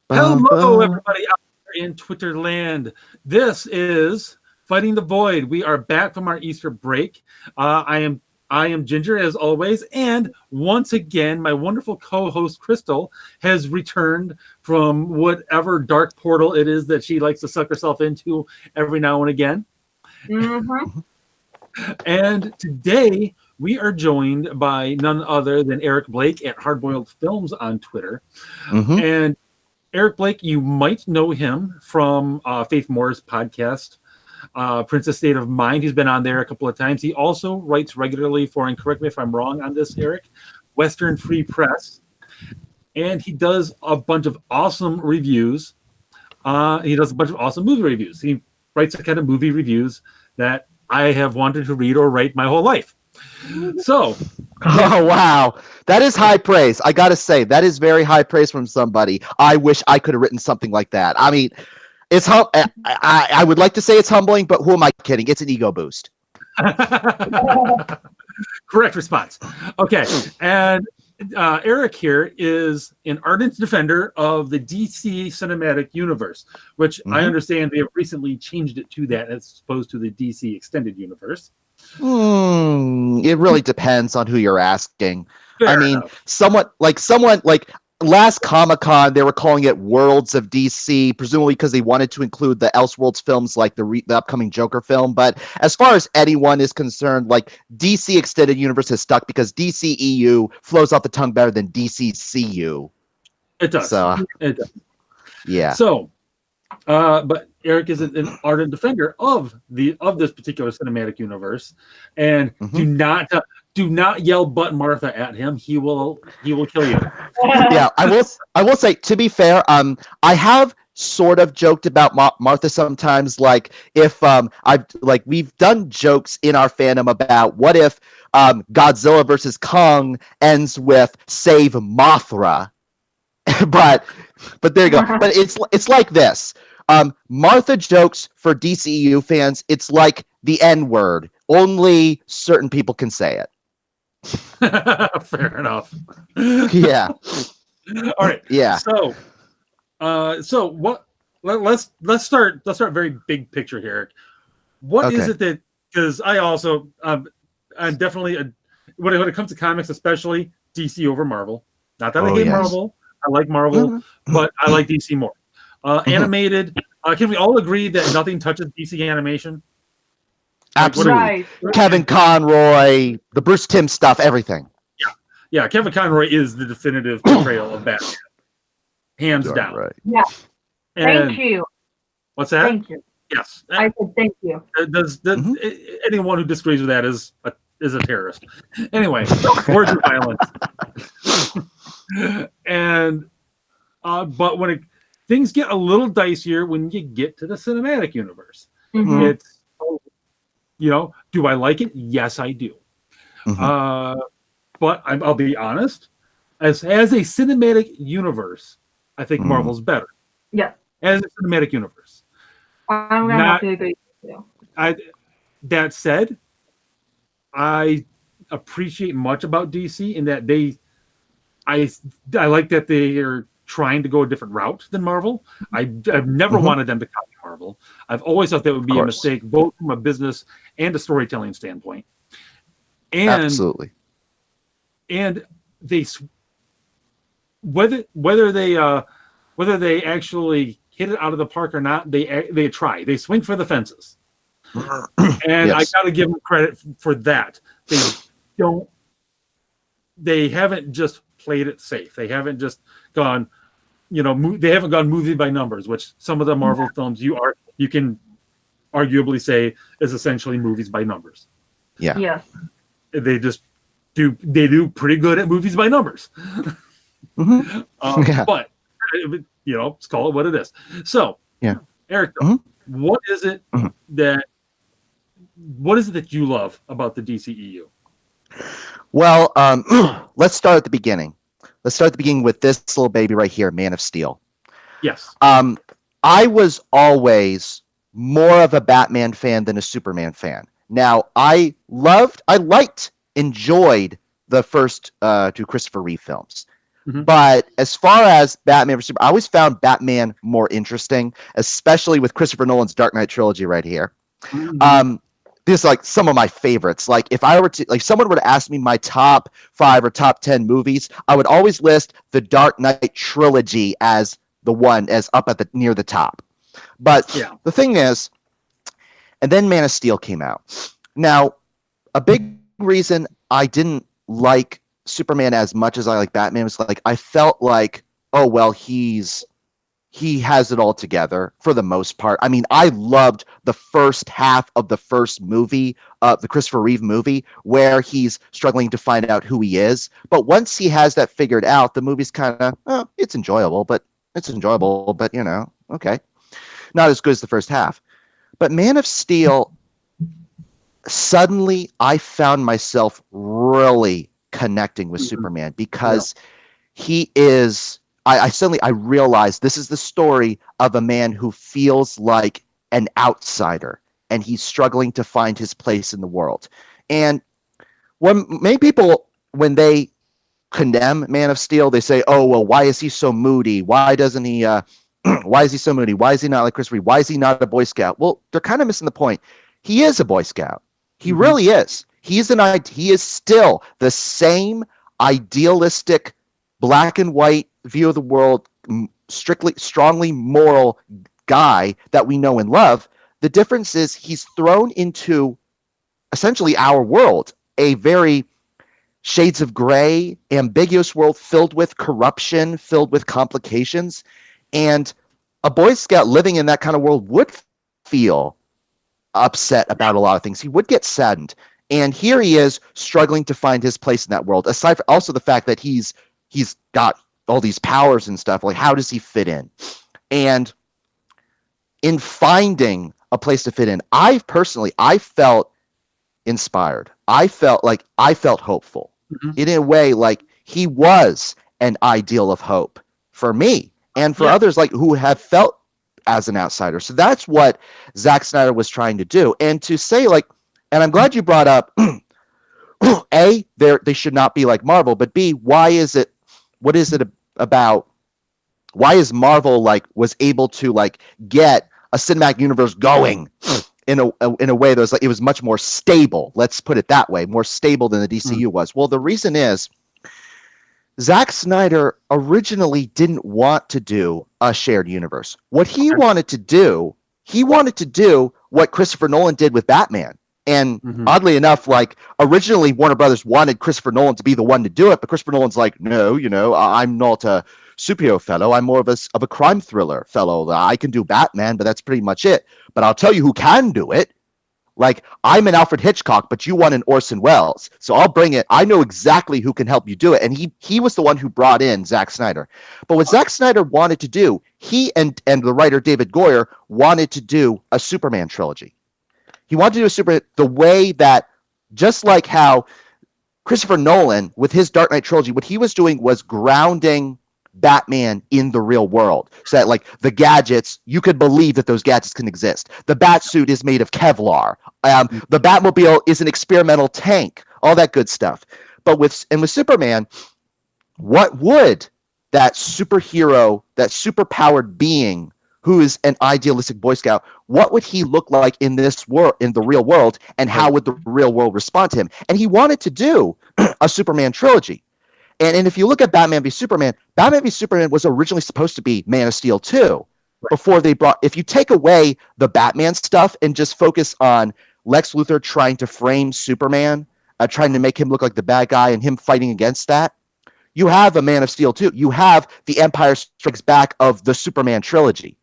Bum, Hello, bum. everybody out there in Twitter land. This is Fighting the Void. We are back from our Easter break. I am Ginger as always, and once again, my wonderful co-host Crystal has returned from whatever dark portal it is that she likes to suck herself into every now and again. Mm-hmm. And today we are joined by none other than Eric Blake at Hardboiled Films on Twitter. Mhm. And Eric Blake, you might know him from Faith Moore's podcast, Princess State of Mind. He's been on there a couple of times. He also writes regularly for, and correct me if I'm wrong on this, Eric, Western Free Press. And he does a bunch of awesome reviews. He does a bunch of awesome movie reviews. He writes the kind of movie reviews that I have wanted to read or write my whole life. So, Oh wow, that is high praise. I gotta say, that is very high praise from somebody. I wish I could have written something like that. I mean, I would like to say it's humbling, but who am I kidding? It's an ego boost. correct response. Okay, and Eric here is an ardent defender of the DC cinematic universe, which I understand they have recently changed it to that as opposed to the DC extended universe. It really depends on who you're asking. Fair I mean, enough. someone like last Comic-Con, they were calling it Worlds of DC, presumably because they wanted to include the Elseworlds films like the upcoming Joker film. But as far as anyone is concerned, like DC Extended Universe is stuck because DCEU flows off the tongue better than DCCU. It does. So, It does. yeah. So, but Eric is an ardent defender of this particular cinematic universe, and do not yell "But Martha" at him. He will kill you. Yeah, I will say, to be fair, I have sort of joked about Martha sometimes. Like if we've done jokes in our fandom about what if Godzilla versus Kong ends with save Mothra. but there you go. But it's like this. Martha jokes for DCEU fans, it's like the N-word. Only certain people can say it. Fair enough. Yeah. All right. Yeah. So what? Let's start very big picture here. What is Okay. it that? Because I also I'm definitely when it comes to comics, especially DC over Marvel. Not that I hate yes. Marvel. I like Marvel, but I like DC more. Animated. Can we all agree that nothing touches DC animation? Absolutely. Right. Kevin Conroy, the Bruce Timm stuff, everything. Yeah, Kevin Conroy is the definitive portrayal of Batman, hands Darn down. right. Yeah. And Thank you. what's that? Thank you. Yes. I said thank you. Anyone who disagrees with that is a terrorist. Anyway, words of violence. And but when things get a little dicier when you get to the cinematic universe, Mhm. it's do I like it? Yes, I do. But I'll be honest, as a cinematic universe, I think Marvel's better. Yeah. As a cinematic universe. I'm gonna have to agree with you. That said, I appreciate much about DC in that I like that they are trying to go a different route than Marvel. I've never wanted them to copy Marvel. I've always thought that would be a mistake, both from a business and a storytelling standpoint. And Absolutely. and they whether they actually hit it out of the park or not, they try. They swing for the fences. And I got to give them credit for that. They haven't just played it safe. They haven't just gone, they haven't gone movie by numbers, which some of the Marvel films you can arguably say is essentially movies by numbers. Yeah. Yes. They do pretty good at movies by numbers. Yeah. But let's call it what it is. So, Eric, what is it that you love about the DCEU? Well, let's start at the beginning. Let's start at the beginning with this little baby right here, Man of Steel. Yes. I was always more of a Batman fan than a Superman fan. Now, I enjoyed the first two Christopher Reeve films. But as far as Batman vs Superman, I always found Batman more interesting, especially with Christopher Nolan's Dark Knight trilogy right here. These are like some of my favorites. Like if I were to, like someone were to ask me my top 5 or top 10 movies, I would always list the Dark Knight trilogy as the one as up at the near the top. But the thing is, and then Man of Steel came out. Now, a big reason I didn't like Superman as much as I like Batman was like I felt like, oh well, he has it all together for the most part. I mean, I loved the first half of the first movie, the Christopher Reeve movie, where he's struggling to find out who he is. But once he has that figured out, the movie's kind of, it's enjoyable, but you know, okay. Not as good as the first half. But Man of Steel, suddenly I found myself really connecting with Superman because he is, I realized this is the story of a man who feels like an outsider and he's struggling to find his place in the world. And when many people, when they condemn Man of Steel, they say, oh, well, why is he so moody? Why doesn't he, why is he so moody? Why is he not like Chris Reeve? Why is he not a Boy Scout? Well, they're kind of missing the point. He is a Boy Scout. He really is. He is still the same idealistic black and white view of the world, strongly moral guy that we know and love. The difference is he's thrown into essentially our world, a very shades of gray, ambiguous world filled with corruption, filled with complications. And a Boy Scout living in that kind of world would feel upset about a lot of things. He would get saddened. And here he is struggling to find his place in that world. Aside from also the fact that he's got all these powers and stuff, like how does he fit in? And in finding a place to fit in, I felt inspired. I felt hopeful. In a way, like he was an ideal of hope for me and for others like who have felt as an outsider. So that's what Zack Snyder was trying to do. And to say like, and I'm glad you brought up A, they should not be like Marvel, but B, what is it about? Why is Marvel like was able to like get a cinematic universe going in a way that was like it was much more stable. Let's put it that way, more stable than the DCEU was. Well, the reason is Zack Snyder originally didn't want to do a shared universe. What he wanted to do what Christopher Nolan did with Batman. And oddly enough, like originally Warner Brothers wanted Christopher Nolan to be the one to do it, but Christopher Nolan's like, no, you know, I'm not a superhero fellow. I'm more of a crime thriller fellow. I can do Batman, but that's pretty much it. But I'll tell you who can do it. Like, I'm an Alfred Hitchcock, but you want an Orson Welles. So I'll bring it. I know exactly who can help you do it. And he was the one who brought in Zack Snyder. But what Zack Snyder wanted to do, he and the writer David Goyer wanted to do a Superman trilogy. He wanted to do a Superman the way that, just like how Christopher Nolan, with his Dark Knight trilogy, what he was doing was grounding Batman in the real world, so that like the gadgets, you could believe that those gadgets can exist. The Batsuit is made of Kevlar. The Batmobile is an experimental tank. All that good stuff. But with Superman, what would that superhero, that superpowered being who is an idealistic Boy Scout, what would he look like in this world, in the real world, and how would the real world respond to him? And he wanted to do a Superman trilogy. And if you look at Batman v Superman was originally supposed to be Man of Steel 2. Right. Before they brought, if you take away the Batman stuff and just focus on Lex Luthor trying to frame Superman, trying to make him look like the bad guy and him fighting against that, you have a Man of Steel 2. You have the Empire Strikes Back of the Superman trilogy.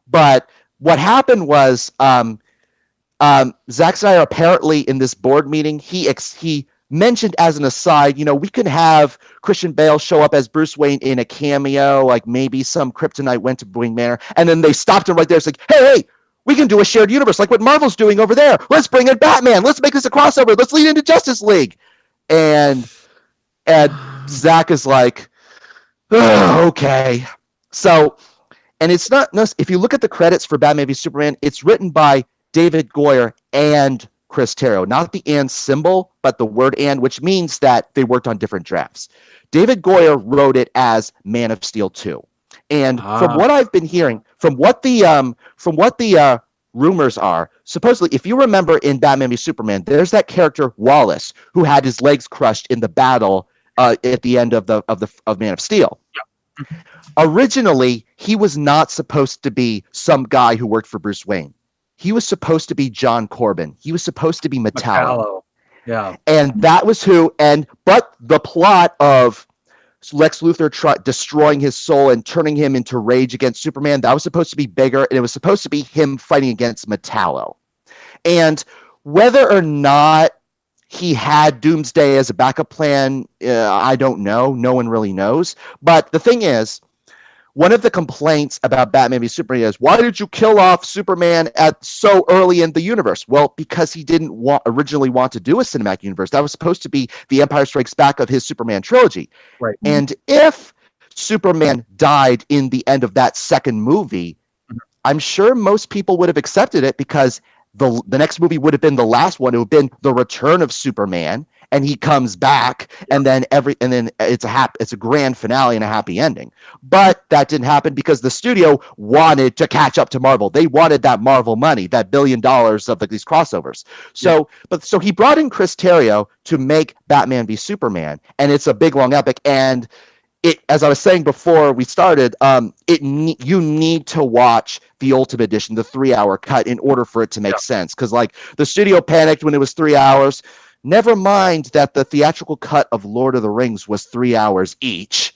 But what happened was Zack Snyder apparently in this board meeting, he mentioned as an aside, you know, we could have Christian Bale show up as Bruce Wayne in a cameo, like maybe some kryptonite went to Wayne Manor, and then they stopped him right there. It's like, hey, we can do a shared universe like what Marvel's doing over there. Let's bring in Batman. Let's make this a crossover. Let's lead into Justice League. And Zack is like, okay. So, and it's not, if you look at the credits for Batman v Superman, it's written by David Goyer and Chris Terrio, not the and symbol, but the word and, which means that they worked on different drafts. David Goyer wrote it as Man of Steel 2. And from what I've been hearing, from what the rumors are, supposedly, if you remember in Batman v Superman, there's that character Wallace who had his legs crushed in the battle at the end of Man of Steel. Yeah. Originally, he was not supposed to be some guy who worked for Bruce Wayne. He was supposed to be John Corbin. He was supposed to be Metallo. Yeah. And that was who. But the plot of Lex Luthor destroying his soul and turning him into rage against Superman, that was supposed to be bigger, and it was supposed to be him fighting against Metallo. And whether or not he had Doomsday as a backup plan, I don't know. No one really knows. But the thing is, one of the complaints about Batman v Superman is, why did you kill off Superman so early in the universe? Well, because he didn't originally want to do a cinematic universe. That was supposed to be the Empire Strikes Back of his Superman trilogy. Right. And if Superman died in the end of that second movie, I'm sure most people would have accepted it, because the next movie would have been the last one. It would have been the return of Superman, and he comes back, and then it's a grand finale and a happy ending. But that didn't happen because the studio wanted to catch up to Marvel. They wanted that Marvel money, that $1 billion of these crossovers. So he brought in Chris Terrio to make Batman v Superman, and it's a big long epic. And it, as I was saying before we started, you need to watch the Ultimate Edition, the 3-hour cut, in order for it to make sense. Because the studio panicked when it was 3 hours. Never mind that the theatrical cut of Lord of the Rings was 3 hours each.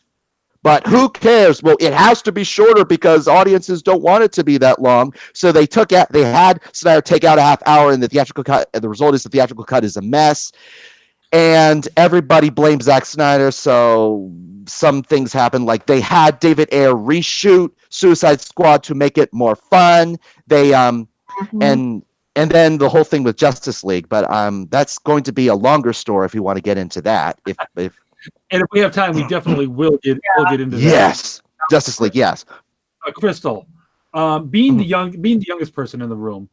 But who cares? Well, it has to be shorter because audiences don't want it to be that long. So they had Snyder take out a half hour in the theatrical cut, and the result is the theatrical cut is a mess. And everybody blames Zack Snyder, so some things happen. Like, they had David Ayer reshoot Suicide Squad to make it more fun. They and then the whole thing with Justice League, but that's going to be a longer story if you want to get into that. If we have time, we definitely will get into that. Yes, Justice League. Yes, Crystal, being the youngest person in the room,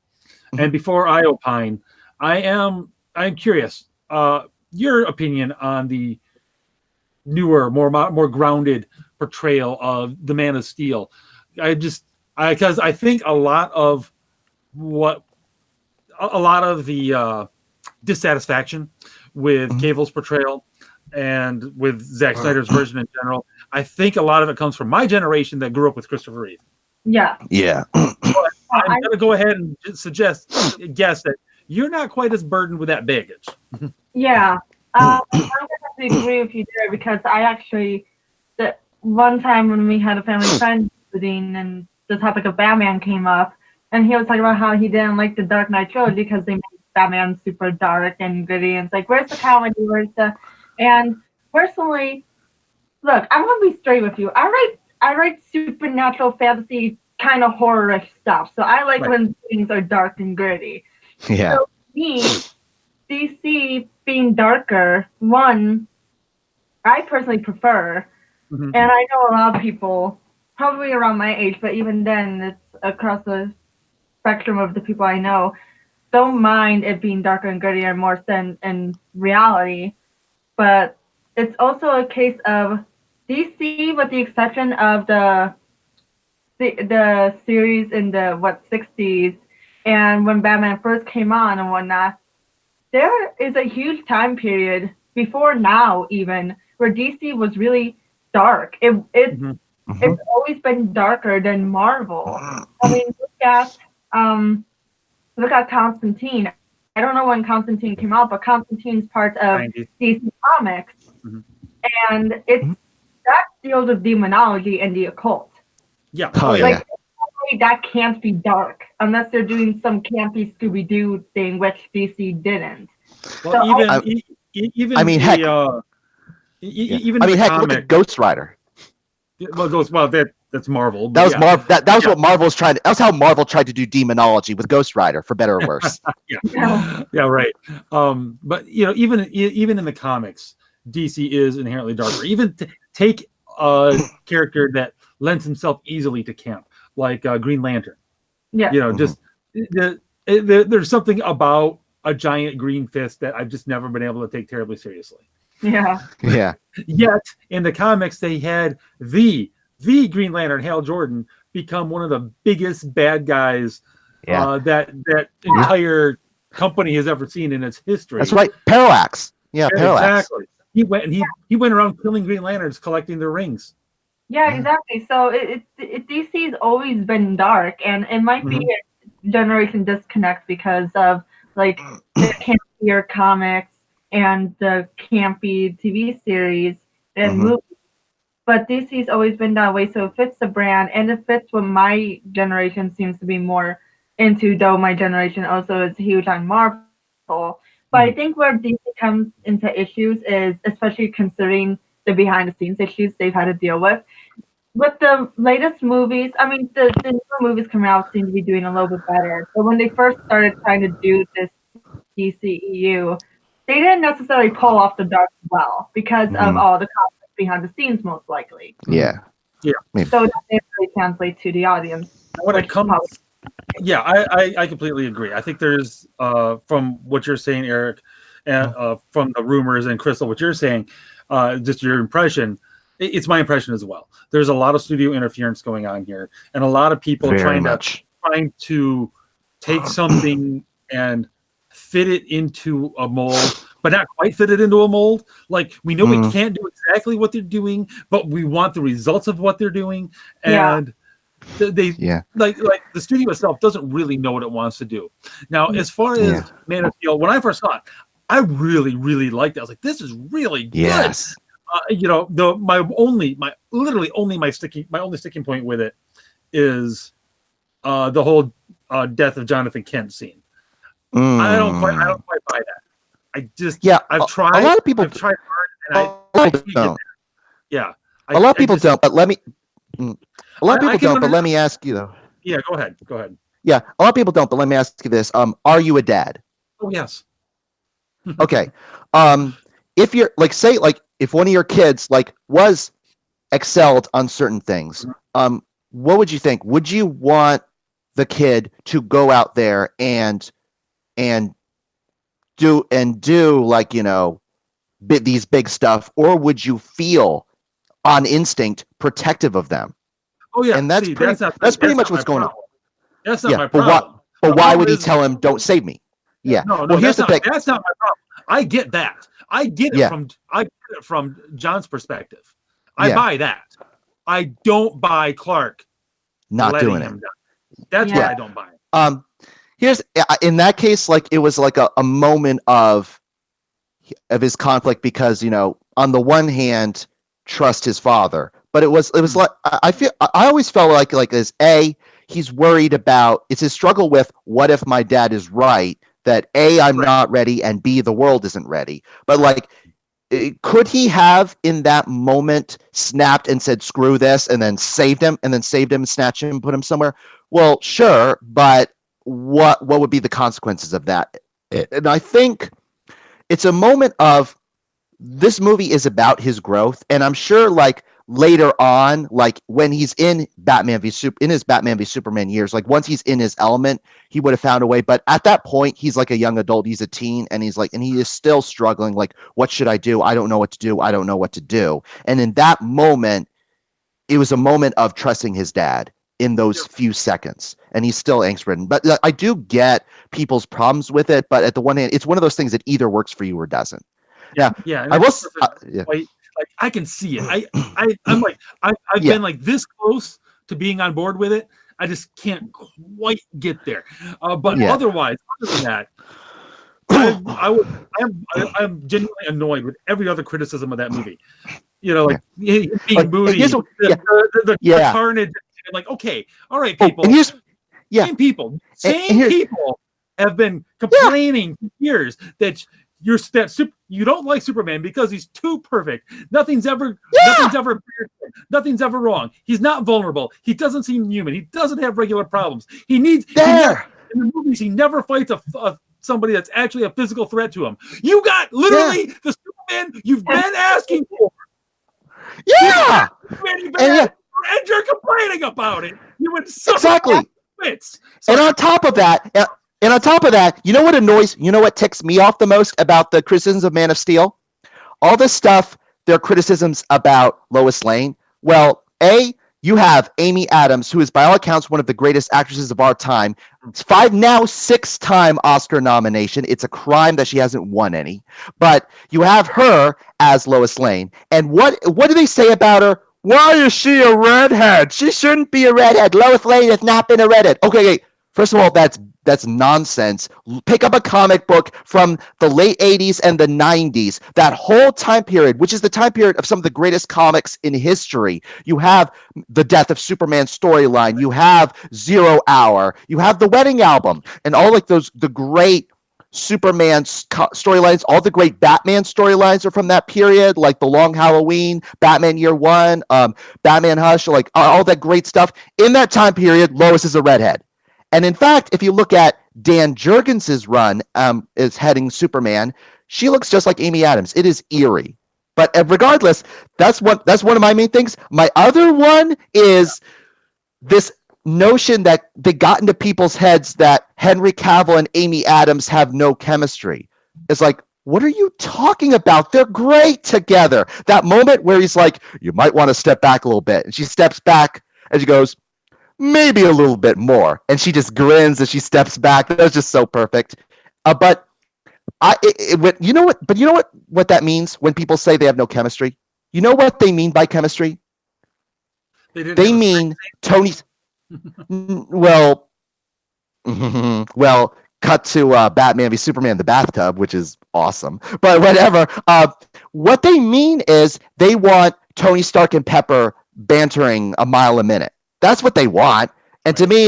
and before I opine, I'm curious. Your opinion on the newer, more grounded portrayal of the Man of Steel. Because I think a lot of the dissatisfaction with Cable's portrayal and with Zack Snyder's version in general, I think a lot of it comes from my generation that grew up with Christopher Reeve. Yeah. Yeah. I'm going to go ahead and guess that you're not quite as burdened with that baggage. Yeah. I'm going to have to agree with you there, because the one time when we had a family friend visiting and the topic of Batman came up, and he was talking about how he didn't like the Dark Knight trilogy because they made Batman super dark and gritty, and it's like, where's the comedy? And personally, look, I'm going to be straight with you. I write supernatural fantasy kind of horror-ish stuff, so I like when things are dark and gritty. Yeah. So me, DC being darker, one, I personally prefer, and I know a lot of people, probably around my age, but even then, it's across the spectrum of the people I know, don't mind it being darker and grittier and more than in reality. But it's also a case of DC, with the exception of the series in the 60s, and when Batman first came on and whatnot, there is a huge time period before now even where DC was really dark. It's always been darker than Marvel. I mean, look at Constantine. I don't know when Constantine came out, but Constantine's part of 90s. DC Comics, and that deals with demonology and the occult. Yeah, that can't be dark unless they're doing some campy Scooby-Doo thing, which DC didn't. Well, look at Ghost Rider. That's Marvel. That was Marvel. That was what Marvel's trying to. That was how Marvel tried to do demonology with Ghost Rider, for better or worse. Right. But even in the comics, DC is inherently darker. Even take a character that lends himself easily to camp, like Green Lantern. Yeah. There's something about a giant green fist that I've just never been able to take terribly seriously. Yeah. Yeah. Yet in the comics, they had the Green Lantern, Hal Jordan, become one of the biggest bad guys that entire company has ever seen in its history. That's right. Parallax. Yeah, Parallax. Exactly. He went around killing Green Lanterns, collecting their rings. Yeah, exactly. So DC's always been dark, and it might be a generation disconnect because of like the campier comics and the campy TV series and movies. But DC's always been that way, so it fits the brand, and it fits what my generation seems to be more into, though my generation also is huge on Marvel. But I think where DC comes into issues is, especially considering the behind-the-scenes issues they've had to deal with the latest movies. I mean, the newer movies coming out seem to be doing a little bit better. But when they first started trying to do this DCEU, they didn't necessarily pull off the dark well because of all the conflicts behind the scenes, most likely. Yeah. Yeah. So that didn't really translate to the audience. When it comes, yeah, I completely agree. I think there's from what you're saying, Eric, and from the rumors, and Crystal, what you're saying, just your impression. It's my impression as well. There's a lot of studio interference going on here, and a lot of people trying to take something and fit it into a mold, but not quite fit it into a mold. Like, we know we can't do exactly what they're doing, but we want the results of what they're doing. And they like the studio itself doesn't really know what it wants to do. Now, as far as Man of Steel, when I first saw it, I really, really liked it. I was like, this is really good. Yes. You know, my only sticking point with it is the whole death of Jonathan Kent scene. I don't quite buy that. I just I've tried. A lot of people I've tried hard, and don't. A lot of people don't. But let me. A lot of people don't. But let me ask you though. Yeah, go ahead. Yeah, a lot of people don't. But let me ask you this: are you a dad? Oh yes. Okay. If you're like, say, like, if one of your kids like was excelled on certain things, what would you think? Would you want the kid to go out there and do like, you know, these big stuff, or would you feel on instinct protective of them? Oh yeah, and that's pretty much what's going on. That's not my problem. But why would he tell him, "Don't save me"? Yeah. No, well, here's the thing. That's not my problem. I get that. I get it from John's perspective. I buy that. I don't buy Clark not doing it. That's what I don't buy. Here's, in that case, like, it was like a moment of his conflict, because, you know, on the one hand, trust his father, but it was like, I always felt like as he's worried about, it's his struggle with, what if my dad is right, that I'm not ready, and B, the world isn't ready. But like, could he have in that moment snapped and said, screw this, and then saved him, and snatched him and put him somewhere? Well, sure, but what would be the consequences of that? And I think it's a moment of, this movie is about his growth, and I'm sure, like, later on, like when he's in his Batman v Superman years, like once he's in his element, he would have found a way. But at that point, he's like a young adult, he's a teen, and he's like, and he is still struggling. Like, what should I do? I don't know what to do. I don't know what to do. And in that moment, it was a moment of trusting his dad in those few seconds, and he's still angst-ridden. But I do get people's problems with it. But at the one hand, it's one of those things that either works for you or doesn't. Yeah. I will. Like, I can see it. I'm like, I've been like this close to being on board with it. I just can't quite get there. But otherwise, other than that, I'm genuinely annoyed with every other criticism of that movie. You know, like being moody, the carnage. I'm like, okay, all right, people. Same people have been complaining for years that you don't like Superman because he's too perfect. Nothing's ever wrong. He's not vulnerable. He doesn't seem human. He doesn't have regular problems. In the movies, he never fights somebody that's actually a physical threat to him. You got literally the Superman you've been asking for. Yeah. And you're complaining about it. You would exactly. Fits. And on top of that, And on top of that, you know what ticks me off the most about the criticisms of Man of Steel? All this stuff, their criticisms about Lois Lane. Well, you have Amy Adams, who is by all accounts one of the greatest actresses of our time. 6-time Oscar nomination. It's a crime that she hasn't won any. But you have her as Lois Lane. And what do they say about her? Why is she a redhead? She shouldn't be a redhead. Lois Lane has not been a redhead. Okay. First of all, that's nonsense. Pick up a comic book from the late 80s and the 90s. That whole time period, which is the time period of some of the greatest comics in history. You have the Death of Superman storyline. You have Zero Hour. You have the Wedding Album. And all like the great Superman storylines, all the great Batman storylines are from that period, like The Long Halloween, Batman Year One, Batman Hush, like all that great stuff. In that time period, Lois is a redhead. And in fact, if you look at Dan Jurgens' run as heading Superman, she looks just like Amy Adams. It is eerie. But regardless, that's one of my main things. My other one is this notion that they got into people's heads that Henry Cavill and Amy Adams have no chemistry. It's like, what are you talking about? They're great together. That moment where he's like, you might want to step back a little bit. And she steps back and she goes, maybe a little bit more, and she just grins as she steps back. That was just so perfect. But you know what that means when people say they have no chemistry? You know what they mean by chemistry? They mean Tony's. well, cut to Batman v Superman in the bathtub, which is awesome. But whatever. What they mean is they want Tony Stark and Pepper bantering a mile a minute. That's what they want. And to me,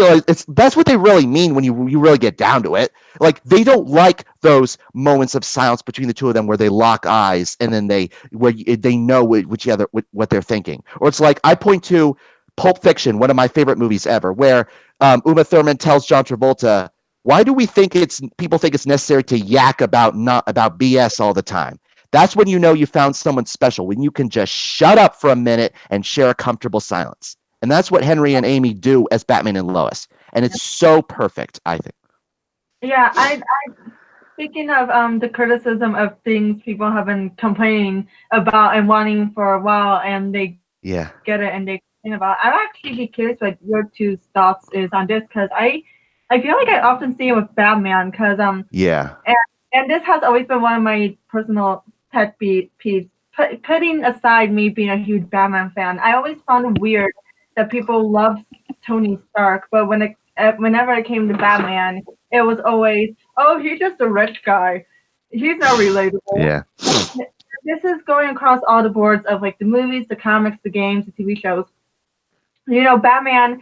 that's what they really mean when you really get down to it. Like, they don't like those moments of silence between the two of them where they lock eyes and then they know what they're thinking. Or it's like, I point to Pulp Fiction, one of my favorite movies ever, where Uma Thurman tells John Travolta, why do we think people think it's necessary to yak about BS all the time? That's when you know you found someone special, when you can just shut up for a minute and share a comfortable silence. And that's what Henry and Amy do as Batman and Lois. And it's so perfect, I think. Yeah, I speaking of the criticism of things people have been complaining about and wanting for a while, and they get it and they complain about. I'd actually be curious what your two thoughts is on this, because I feel like I often see it with Batman, because and this has always been one of my personal pet peeves. Putting aside me being a huge Batman fan, I always found it weird that people loved Tony Stark, but whenever it came to Batman, it was always, oh, he's just a rich guy. He's not relatable. Yeah. This is going across all the boards of like the movies, the comics, the games, the TV shows. You know, Batman,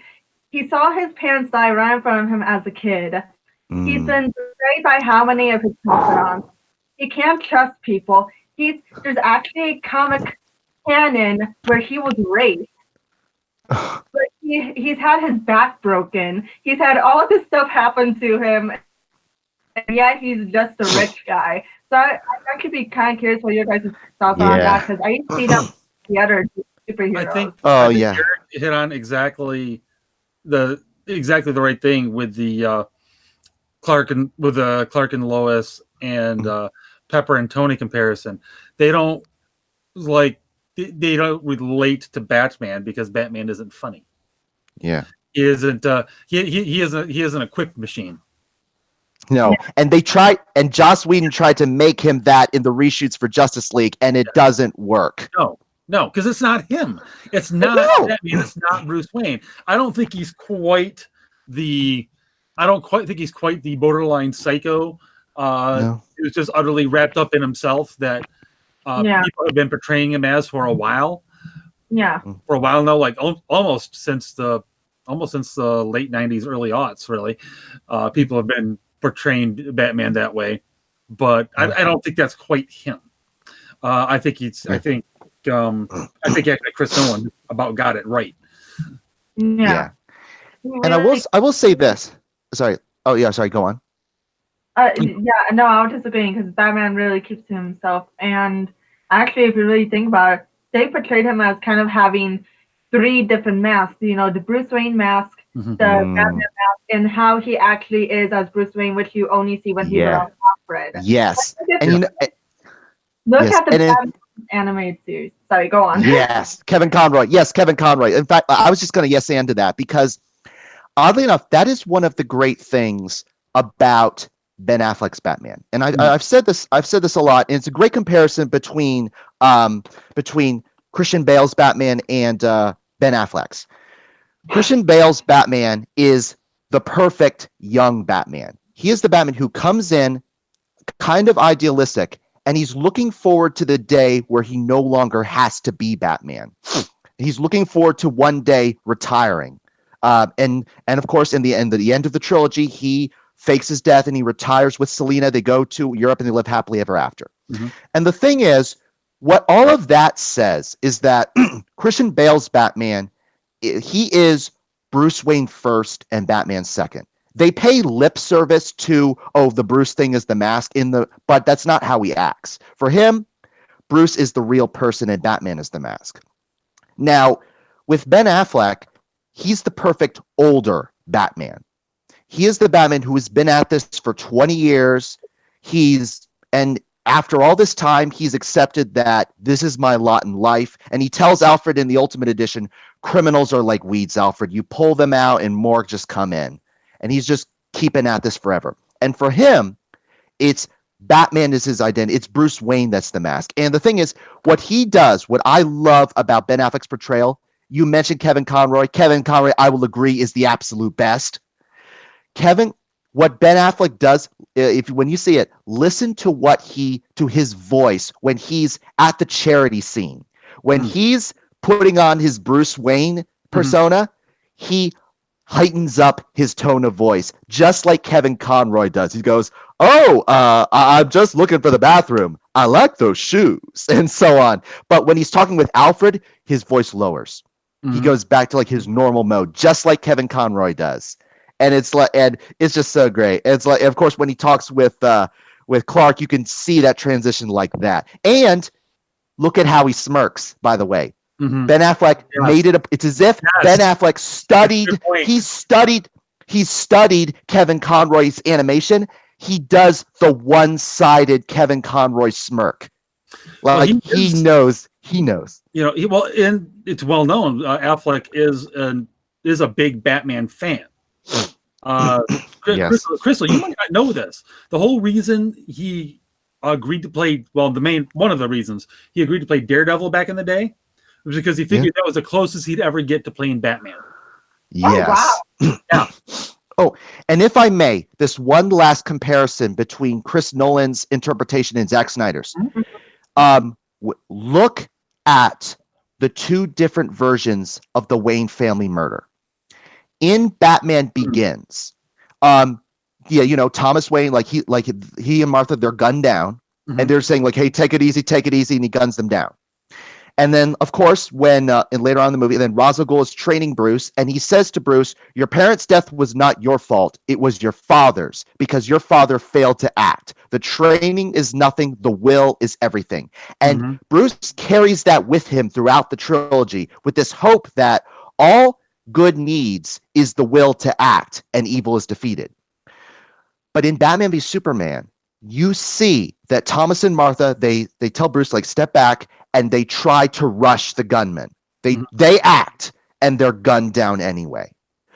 he saw his parents die right in front of him as a kid. He's been betrayed by how many of his confidants? He can't trust people. There's actually a comic canon where he was raped. But he's had his back broken. He's had all of this stuff happen to him, and yet he's just a rich guy. So I could be kind of curious what your guys' thoughts are on that, because I see them the other superheroes. I think Eric hit on exactly the right thing with the Clark and Lois and Pepper and Tony comparison. They don't relate to Batman because Batman isn't funny. Yeah, he isn't. He isn't a quick machine. No, and Joss Whedon tried to make him that in the reshoots for Justice League, and it doesn't work. No, because it's not him. It's not Batman. It's not Bruce Wayne. I don't think he's quite the borderline psycho. He was just utterly wrapped up in himself that people have been portraying him as for a while. Yeah. For a while now, like almost since the late 90s, early aughts, really. People have been portraying Batman that way, but I don't think that's quite him. I think actually Chris Nolan about got it right. Yeah. And I will say this. Sorry. Oh yeah. Sorry. Go on. I was just agreeing, because Batman really keeps to himself, and actually, if you really think about it, they portrayed him as kind of having 3 different masks. You know, the Bruce Wayne mask, the Batman mask and how he actually is as Bruce Wayne, which you only see when he's around Alfred. Yes. And look at the Batman animated series. Sorry, go on. Yes, Kevin Conroy. Yes, Kevin Conroy. In fact, I was just going to yes and to that because oddly enough, that is one of the great things about Ben Affleck's Batman. And I've said this a lot, and it's a great comparison between Christian Bale's Batman and Ben Affleck's. Christian Bale's Batman is the perfect young Batman. He is the Batman who comes in kind of idealistic, and he's looking forward to the day where he no longer has to be Batman. He's looking forward to one day retiring. And of course, in the end of the trilogy, he fakes his death and he retires with Selina. They go to Europe and they live happily ever after. Mm-hmm. And the thing is, what all of that says is that Christian Bale's Batman, he is Bruce Wayne first and Batman second. They pay lip service to, the Bruce thing is the mask but that's not how he acts. For him, Bruce is the real person and Batman is the mask. Now, with Ben Affleck, he's the perfect older Batman. He is the Batman who has been at this for 20 years. And after all this time, he's accepted that this is my lot in life. And he tells Alfred in the Ultimate Edition, criminals are like weeds, Alfred. You pull them out and more just come in. And he's just keeping at this forever. And for him, it's Batman is his identity. It's Bruce Wayne that's the mask. And the thing is, what he does, what I love about Ben Affleck's portrayal, you mentioned Kevin Conroy. Kevin Conroy, I will agree, is the absolute best. What Ben Affleck does, when you see it, listen to his voice when he's at the charity scene. When he's putting on his Bruce Wayne persona, he heightens up his tone of voice, just like Kevin Conroy does. He goes, I'm just looking for the bathroom. I like those shoes, and so on. But when he's talking with Alfred, his voice lowers. He goes back to like his normal mode, just like Kevin Conroy does. And it's just so great. It's like, of course, when he talks with Clark, you can see that transition like that. And look at how he smirks, by the way. Ben Affleck made it it's as if Ben Affleck he studied Kevin Conroy's animation. He does the one-sided Kevin Conroy smirk. Like he knows. You know, and it's well known Affleck is a big Batman fan. Crystal, you might not know this. The whole reason he agreed to play, one of the reasons he agreed to play Daredevil back in the day was because he figured that was the closest he'd ever get to playing Batman. Yes. Oh, wow. Oh, and if I may, this one last comparison between Chris Nolan's interpretation and Zack Snyder's. Look at the two different versions of the Wayne family murder. In Batman Begins, Thomas Wayne, he and Martha, they're gunned down, and they're saying like, "Hey, take it easy," and he guns them down. And then, of course, when and later on in the movie, then Ra's al Ghul is training Bruce, and he says to Bruce, "Your parents' death was not your fault; it was your father's, because your father failed to act. The training is nothing; the will is everything." And Bruce carries that with him throughout the trilogy, with this hope that all good needs is the will to act, and evil is defeated. But in Batman v Superman, you see that Thomas and Martha, they tell Bruce, like, step back, and they try to rush the gunman. They act, and they're gunned down anyway.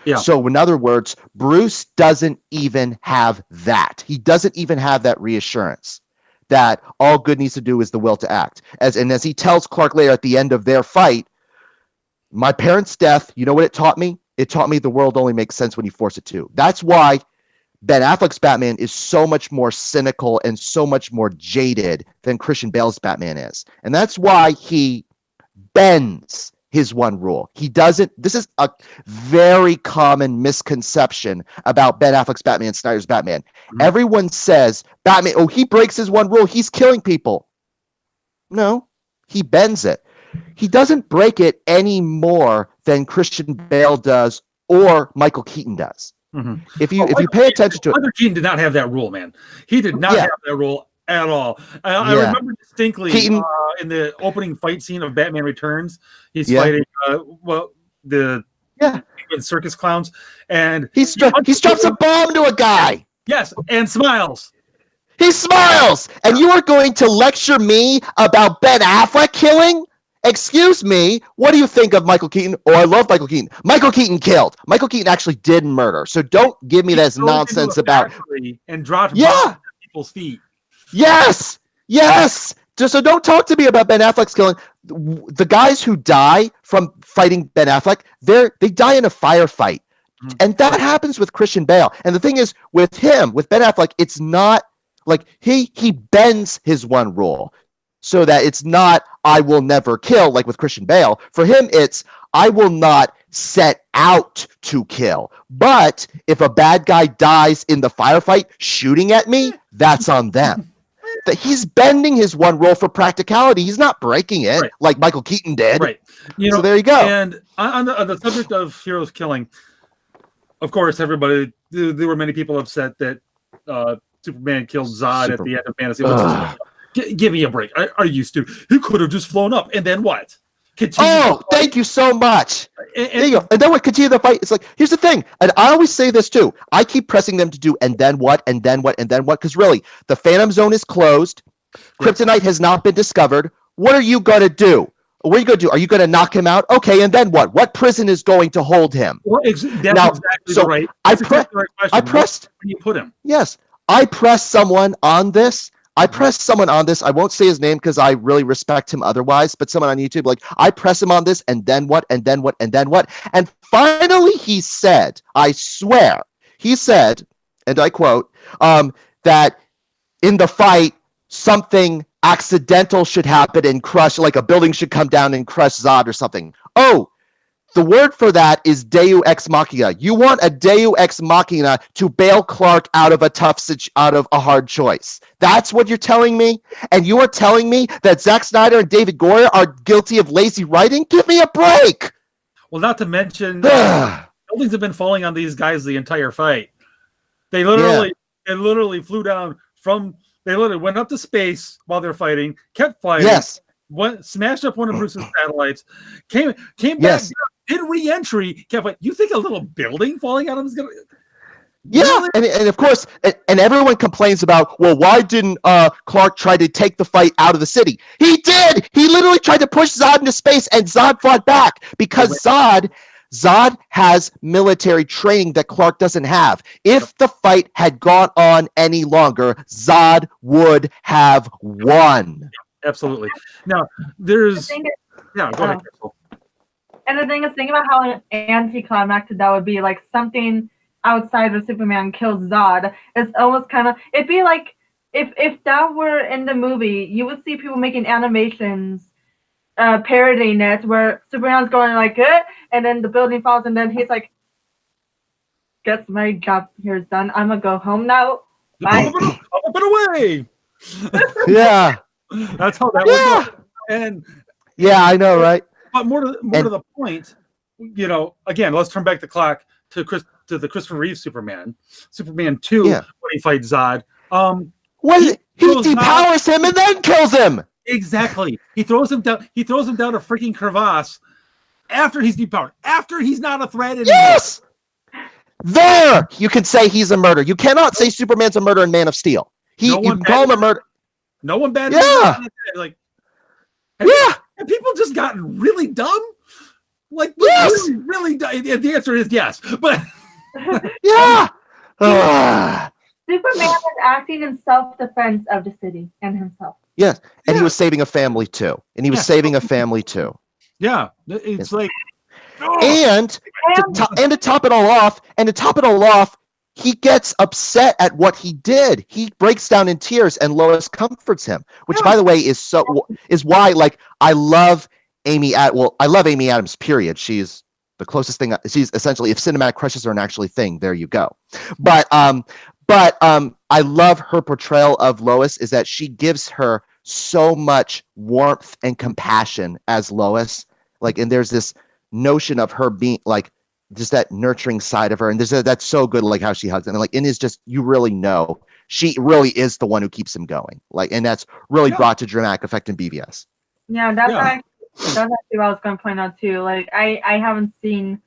Yeah. So in other words, Bruce doesn't even have that. He doesn't even have that reassurance that all good needs to do is the will to act. As he tells Clark later at the end of their fight, my parents' death, you know what it taught me? It taught me the world only makes sense when you force it to. That's why Ben Affleck's Batman is so much more cynical and so much more jaded than Christian Bale's Batman is. And that's why he bends his one rule. He doesn't. This is a very common misconception about Ben Affleck's Batman and Snyder's Batman. Everyone says, Batman, he breaks his one rule. He's killing people. No, he bends it. He doesn't break it any more than Christian Bale does or Michael Keaton does. If you pay attention to it, Michael Keaton did not have that rule, man. He did not have that rule at all. I remember distinctly Keaton, in the opening fight scene of Batman Returns, he's fighting the with circus clowns, and he drops a bomb to a guy. Yes, and smiles. He smiles, and you are going to lecture me about Ben Affleck killing? Excuse me, what do you think of Michael Keaton? Oh, I love Michael Keaton. Michael Keaton killed. Michael Keaton actually did murder. So don't give me this nonsense about and dropped bombs at people's feet. Yes. So don't talk to me about Ben Affleck's killing. The guys who die from fighting Ben Affleck, they die in a firefight. And that happens with Christian Bale. And the thing is, with Ben Affleck, it's not like he bends his one rule so that it's not I will never kill, like with Christian Bale. For him, it's I will not set out to kill. But if a bad guy dies in the firefight shooting at me, that's on them. That he's bending his one rule for practicality. He's not breaking it like Michael Keaton did. Right. So there you go. And on the subject of heroes killing, of course, everybody, there were many people upset that Superman killed Zod at the end of Fantasy. Give me a break. Are you stupid? He could have just flown up, and then what? Thank you so much. There you go. And then what? Continue the fight. It's like, here's the thing, and I always say this too. I keep pressing them to do, and then what, and then what, and then what? Because really, the Phantom Zone is closed. Kryptonite has not been discovered. What are you gonna do? What are you going to do? Are you going to knock him out? Okay, and then what? What prison is going to hold him? Well, that's exactly right. I pressed. Where do you put him? Yes, I pressed someone on this. I won't say his name because I really respect him otherwise, but someone on YouTube, like, I press him on this, and then what, and then what, and then what? And finally he said, I swear, he said, and I quote, that in the fight, something accidental should happen and crush, like a building should come down and crush Zod or something. Oh, the word for that is Deus Ex Machina. You want a Deus Ex Machina to bail Clark out of a hard choice. That's what you're telling me? And you are telling me that Zack Snyder and David Goyer are guilty of lazy writing? Give me a break! Well, not to mention, buildings have been falling on these guys the entire fight. They literally flew down from... They literally went up to space while they're fighting, kept fighting, smashed up one of Bruce's satellites, came back, did re-entry, kept fighting. You think a little building falling out of him is going to... Yeah, and of course, and everyone complains about, well, why didn't Clark try to take the fight out of the city? He did! He literally tried to push Zod into space, and Zod fought back, because Zod has military training that Clark doesn't have. If the fight had gone on any longer, Zod would have won. Absolutely. Now, there's... go ahead, Crystal. And the thing is, think about how anticlimactic that would be. Like, something outside of Superman kills Zod. It's almost kind of... It'd be like, if that were in the movie, you would see people making animations parodying it, where Superman's going like it, and then the building falls, and then he's like, guess my job here is done. I'm gonna go home now. Bye. Up and away. Yeah. That's how that would go. And I know, right? But more to the point, again, let's turn back the clock to the Christopher Reeve Superman 2, when he fights Zod. He depowers him and then kills him. Exactly. He throws him down a freaking crevasse after he's depowered, after he's not a threat anymore. Yes! There! You can say he's a murderer. You cannot say Superman's a murderer in Man of Steel. You can call him a murderer. No one bad. Like, and people just gotten really dumb. Like, really dumb. The answer is yes. But Superman is acting in self-defense of the city and himself. Yes, and he was saving a family too. Yeah, it's like, and to top it all off, he gets upset at what he did. He breaks down in tears, and Lois comforts him, which, by the way, is why, like, I love Amy. I love Amy Adams. Period. She's the closest thing. She's essentially, if cinematic crushes are an actually thing, there you go. But I love her portrayal of Lois, is that she gives her so much warmth and compassion as Lois. Like, and there's this notion of her being like just that nurturing side of her, and that's so good, like how she hugs him, and like, and is just, you really know she really is the one who keeps him going. Like, and that's really brought to dramatic effect in BVS. Yeah, that's actually what I was going to point out too. Like, I haven't seen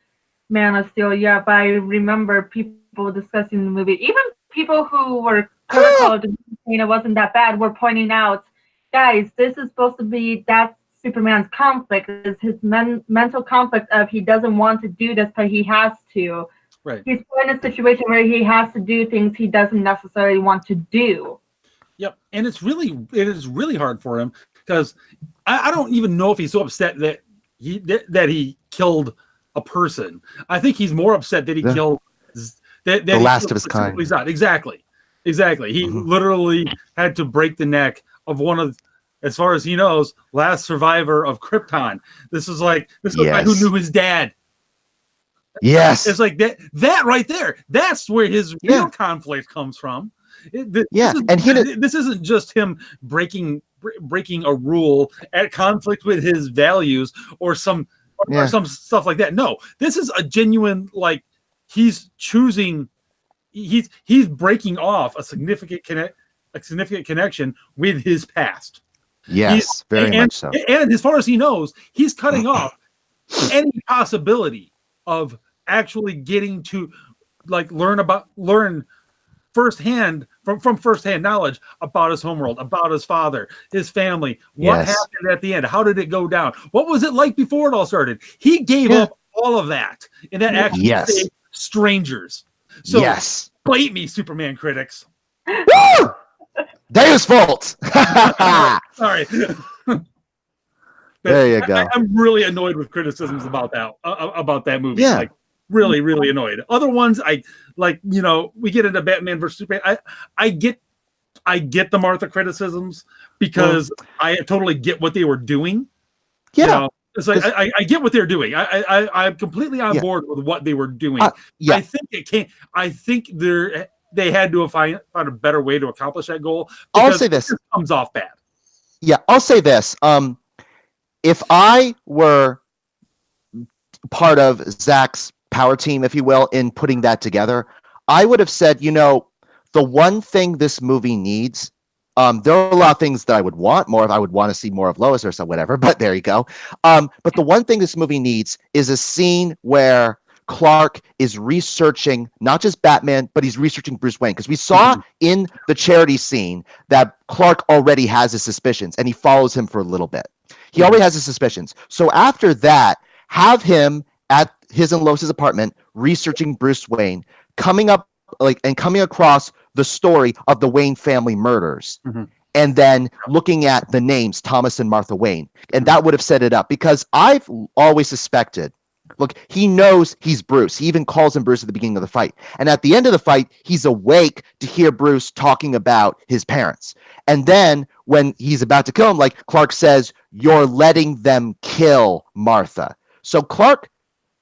Man of Steel yet, but I remember people discussing the movie. Even people who were critical of the movie, it wasn't that bad, were pointing out, guys, this is supposed to be that's Superman's conflict, is his mental conflict of he doesn't want to do this, but he has to. Right. He's put in a situation where he has to do things he doesn't necessarily want to do. Yep, and it is really hard for him because I don't even know if he's so upset that he killed a person. I think he's more upset that he killed that the last of his kind. Exactly. He literally had to break the neck of one of, as far as he knows, last survivor of Krypton. This is a guy who knew his dad. Yes, it's like that right there. That's where his real conflict comes from. This isn't just him breaking a rule at conflict with his values or some stuff like that. No, this is a genuine, like, he's choosing, he's breaking off a significant connection with his past. Yes, very much so. And as far as he knows, he's cutting off any possibility of actually getting to, like, learn firsthand from firsthand knowledge about his homeworld, about his father, his family, what happened at the end, how did it go down, what was it like before it all started. He gave up all of that, and that actually saved strangers. So bite me, Superman critics. Woo! Deus fault. Sorry. There you go. I'm really annoyed with criticisms about that movie. Yeah. Like, really, really annoyed. Other ones, I like, we get into Batman versus Superman. I get the Martha criticisms because I totally get what they were doing. Yeah. It's like I get what they're doing. I'm completely on board with what they were doing. I think they had to find a better way to accomplish that goal. I'll say this. It comes off bad. Yeah, I'll say this. If I were part of Zach's power team, if you will, in putting that together, I would have said, the one thing this movie needs, there are a lot of things that I would want more of. I would want to see more of Lois or so whatever, but there you go. But the one thing this movie needs is a scene where Clark is researching not just Batman, but he's researching Bruce Wayne. Because we saw in the charity scene that Clark already has his suspicions, and he follows him for a little bit. He already has his suspicions. So after that, have him at his and Lois's apartment researching Bruce Wayne, coming across the story of the Wayne family murders, and then looking at the names Thomas and Martha Wayne. And that would have set it up, because I've always suspected, look, he knows he's Bruce. He even calls him Bruce at the beginning of the fight. And at the end of the fight, he's awake to hear Bruce talking about his parents. And then when he's about to kill him, like, Clark says, "You're letting them kill Martha." So Clark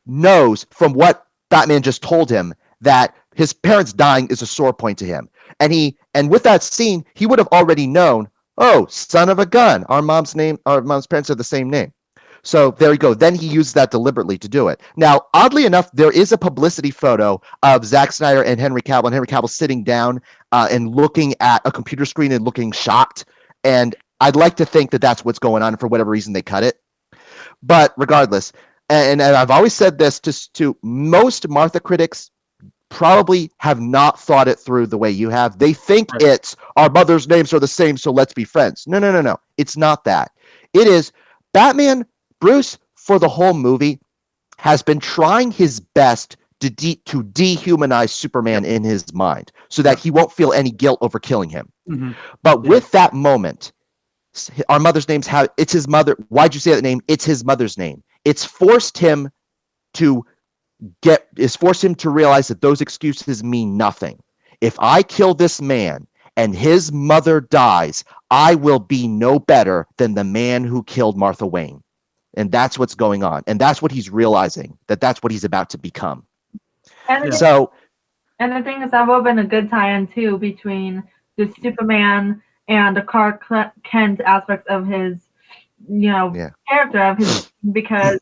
knows from what Batman just told him that his parents dying is a sore point to him. And with that scene, he would have already known, oh, son of a gun, our mom's parents are the same name. So there you go. Then he used that deliberately to do it. Now, oddly enough, there is a publicity photo of Zack Snyder and Henry Cavill sitting down and looking at a computer screen and looking shocked. And I'd like to think that that's what's going on. For whatever reason, they cut it. But regardless, and I've always said this to most Martha critics, probably have not thought it through the way you have. They think it's our mother's names are the same, so let's be friends. No. It's not that. It is Batman. Bruce, for the whole movie, has been trying his best to dehumanize Superman in his mind so that he won't feel any guilt over killing him. But with that moment, our mother's name's it's his mother. Why'd you say that name? It's his mother's name. It's forced him to realize that those excuses mean nothing. If I kill this man and his mother dies, I will be no better than the man who killed Martha Wayne. And that's what's going on. And that's what he's realizing, that's what he's about to become. And the thing is, that would have been a good tie-in, too, between the Superman and the Clark Kent aspects of his, character of his, because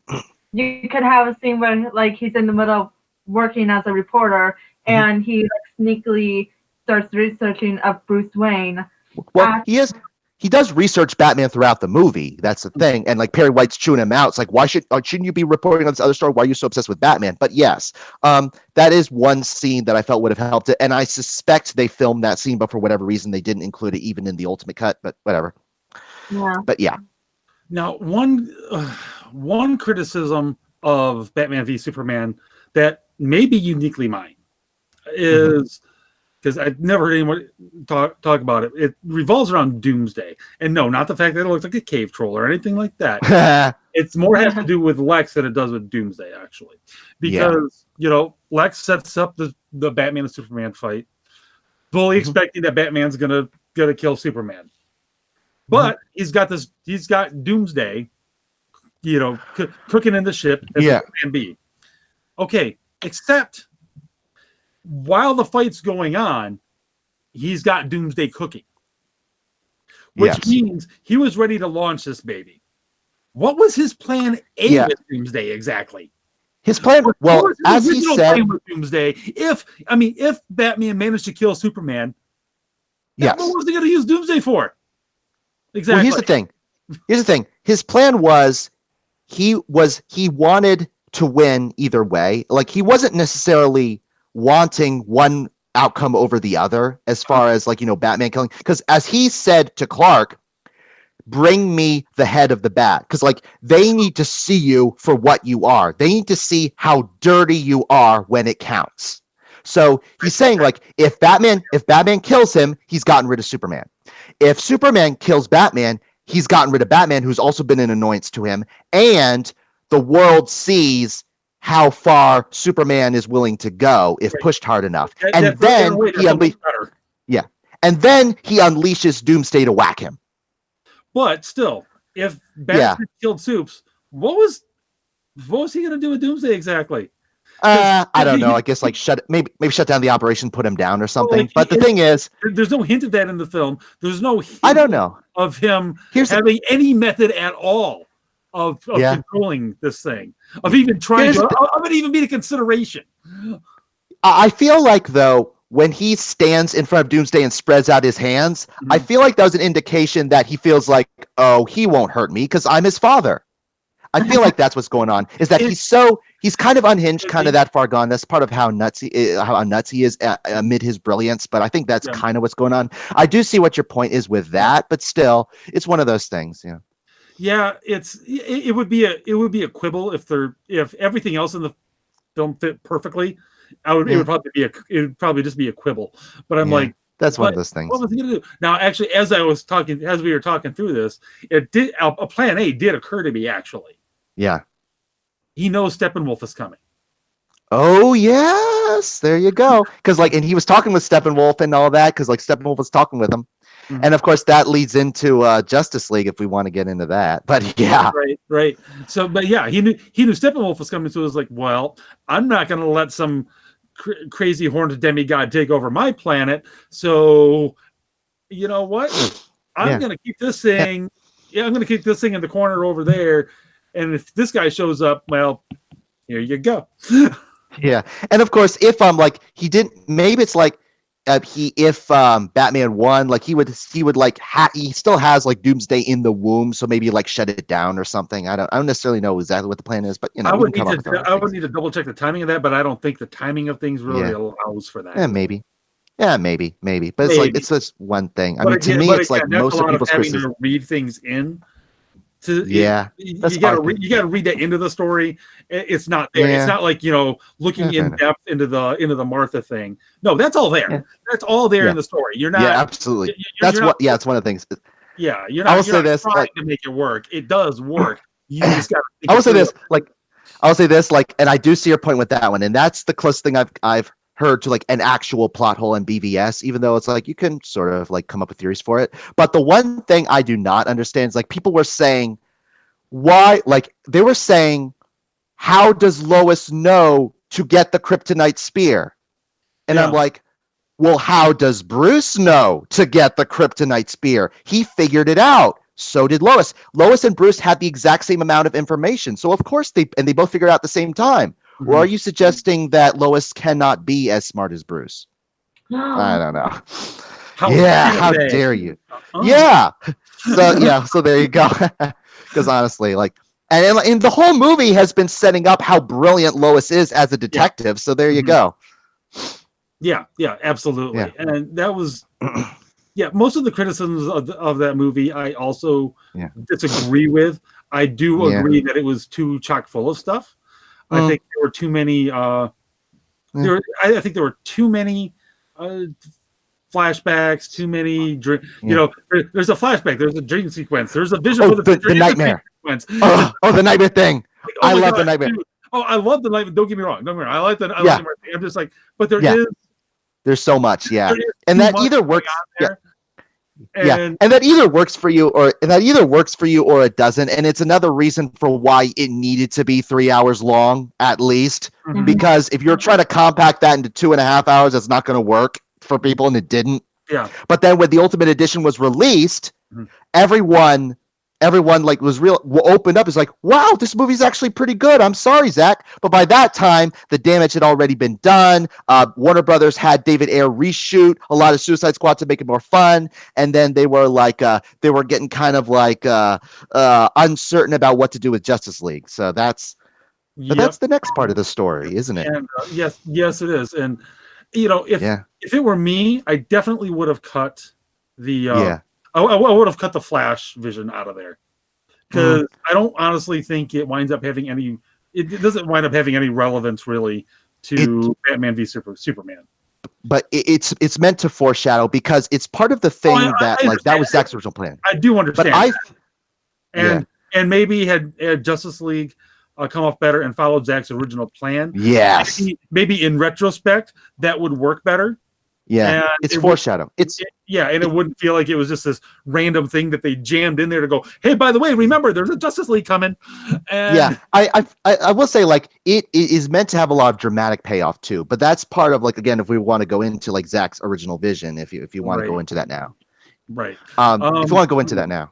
you could have a scene where, like, he's in the middle of working as a reporter, and he, like, sneakily starts researching of Bruce Wayne. Well, he he does research Batman throughout the movie. That's the thing. And like Perry White's chewing him out. It's like, why shouldn't you be reporting on this other story? Why are you so obsessed with Batman? But yes, that is one scene that I felt would have helped it. And I suspect they filmed that scene, but for whatever reason, they didn't include it even in the Ultimate Cut, but whatever. Yeah. But yeah. Now, one criticism of Batman v Superman that may be uniquely mine is, because I've never heard anyone talk about it, it revolves around Doomsday. And no, not the fact that it looks like a cave troll or anything like that. It's more has to do with Lex than it does with Doomsday, actually. Because, Lex sets up the Batman and Superman fight, fully expecting that Batman's gonna kill Superman. But he's got Doomsday, cooking in the ship as Plan B. Okay, except while the fight's going on, he's got Doomsday cooking, which means he was ready to launch this baby. What was his plan A with Doomsday exactly? His plan, as he said, with Doomsday, if Batman managed to kill Superman, what was he going to use Doomsday for? Exactly. Well, here's the thing. His plan was he wanted to win either way. Like, he wasn't necessarily wanting one outcome over the other as far as Batman killing, because as he said to Clark, bring me the head of the bat, because they need to see you for what you are. They need to see how dirty you are when it counts. So he's saying if Batman kills him, he's gotten rid of Superman. If Superman kills Batman, he's gotten rid of Batman, who's also been an annoyance to him, and the world sees how far Superman is willing to go if pushed hard enough. And then he unleashes Doomsday to whack him. But still, if Batman killed Supes, what was he going to do with Doomsday exactly? I don't know. I guess maybe shut down the operation, put him down or something. But the thing is, there's no hint of that in the film. There's no hint I don't know of him having any method at all of controlling this thing, of even trying of it even being a consideration. I feel like, though, when he stands in front of Doomsday and spreads out his hands, I feel like that was an indication that he feels like, oh, he won't hurt me because I'm his father. I feel like that's what's going on, is that he's kind of unhinged, kind of that far gone. That's part of how nuts he is amid his brilliance. But I think that's kind of what's going on. I do see what your point is with that, but still, it's one of those things. Yeah, it would be a quibble if everything else in the film fit perfectly. It would probably just be a quibble. But I'm like, that's one of those things. What was he going to do? Now, actually, as we were talking through this, a plan A did occur to me, actually. Yeah. He knows Steppenwolf is coming. Oh, yes. There you go. Because and he was talking with Steppenwolf and all that, because Steppenwolf was talking with him. Mm-hmm. And of course, that leads into Justice League if we want to get into that. But yeah. Right. So, but yeah, he knew Steppenwolf was coming. So it was like, well, I'm not going to let some crazy horned demigod take over my planet. So, you know what? I'm going to keep this thing. Yeah, I'm going to keep this thing in the corner over there. And if this guy shows up, well, here you go. Yeah, and of course, if he didn't, maybe it's if Batman won, he would he still has Doomsday in the womb, so maybe shut it down or something. I don't necessarily know exactly what the plan is, but I would need to double check the timing of that, but I don't think the timing of things really allows for that. Yeah, maybe. But it's just one thing. I mean, to me, it's most of people's criticism. To read things in. You got to read that into the story. It's not there. It's not looking in depth into the Martha thing. No, that's all there. Yeah. That's all there in the story. You're not. Yeah, absolutely. It's one of the things. Yeah, you're not. Trying to make it work. It does work. You just got. I will say this. And I do see your point with that one, and that's the closest thing I've heard to an actual plot hole in BVS, even though it's you can sort of come up with theories for it. But the one thing I do not understand is people were saying, why, they were saying, how does Lois know to get the kryptonite spear? And I'm like, well, how does Bruce know to get the kryptonite spear? He figured it out. So did Lois. Lois and Bruce had the exact same amount of information. So of course they both figured it out at the same time. Or are you suggesting that Lois cannot be as smart as Bruce? I don't know. How dare you? Yeah. So there you go. Because honestly, like, and the whole movie has been setting up how brilliant Lois is as a detective. So there you go. Yeah, absolutely. Yeah. And that was, most of the criticisms of that movie I also disagree with. I do agree that it was too chock full of stuff. I think there were too many. I think there were too many flashbacks. Too many. There's a flashback. There's a dream sequence. There's a vision for the nightmare. The nightmare thing. Like, I love the nightmare. Dude. Oh, I love the nightmare. Don't get me wrong. I like the. I like the I'm just like, but there's so much. Yeah, and that either works. And that either works for you or it doesn't. And it's another reason for why it needed to be 3 hours long at least. Because if you're trying to compact that into 2.5 hours, it's not going to work for people, and it didn't. Yeah. But then when the Ultimate Edition was released, everyone like was opened up. It's like, wow, this movie's actually pretty good. I'm sorry, Zach, but by that time the damage had already been done. Warner Brothers had David Ayer reshoot a lot of Suicide Squad to make it more fun, and then they were like they were getting kind of like uncertain about what to do with Justice League. So that's the next part of the story, isn't it? And, yes, it is. And if it were me, I definitely would have cut the. I would have cut the Flash vision out of there, because I don't honestly think it winds up having any. It doesn't wind up having any relevance really to Batman v Superman. But it's meant to foreshadow, because it's part of the thing that was Zach's original plan. I do understand. But and maybe had Justice League come off better and followed Zach's original plan. Yes. Maybe in retrospect that would work better. Yeah, it's foreshadow. And it wouldn't feel like it was just this random thing that they jammed in there to go, hey, by the way, remember, there's a Justice League coming. And I will say, like, it is meant to have a lot of dramatic payoff too, but that's part of, like, again, if we want to go into like Zach's original vision, if you want to go into that now. Right. If you want to go into that now.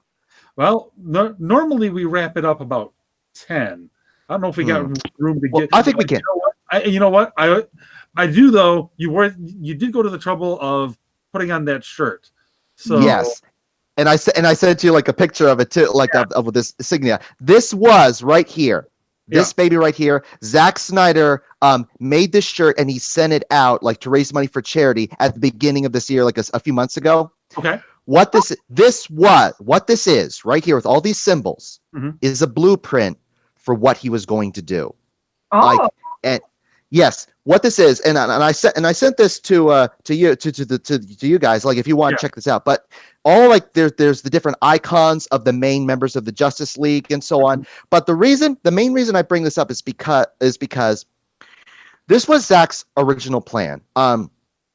Well, normally we wrap it up about 10. I don't know if we got room to get. I think we can. You know what? I do, though. You did go to the trouble of putting on that shirt. So yes, and I sent you like a picture of it too, like of this insignia. This was right here. This baby right here. Zack Snyder made this shirt, and he sent it out like to raise money for charity at the beginning of this year, like a few months ago. Okay. What this is right here with all these symbols is a blueprint for what he was going to do. Yes, what this is, and I sent this to you guys. Like, if you want to check this out, but all like there's the different icons of the main members of the Justice League and so on. But the main reason I bring this up is because this was Zach's original plan.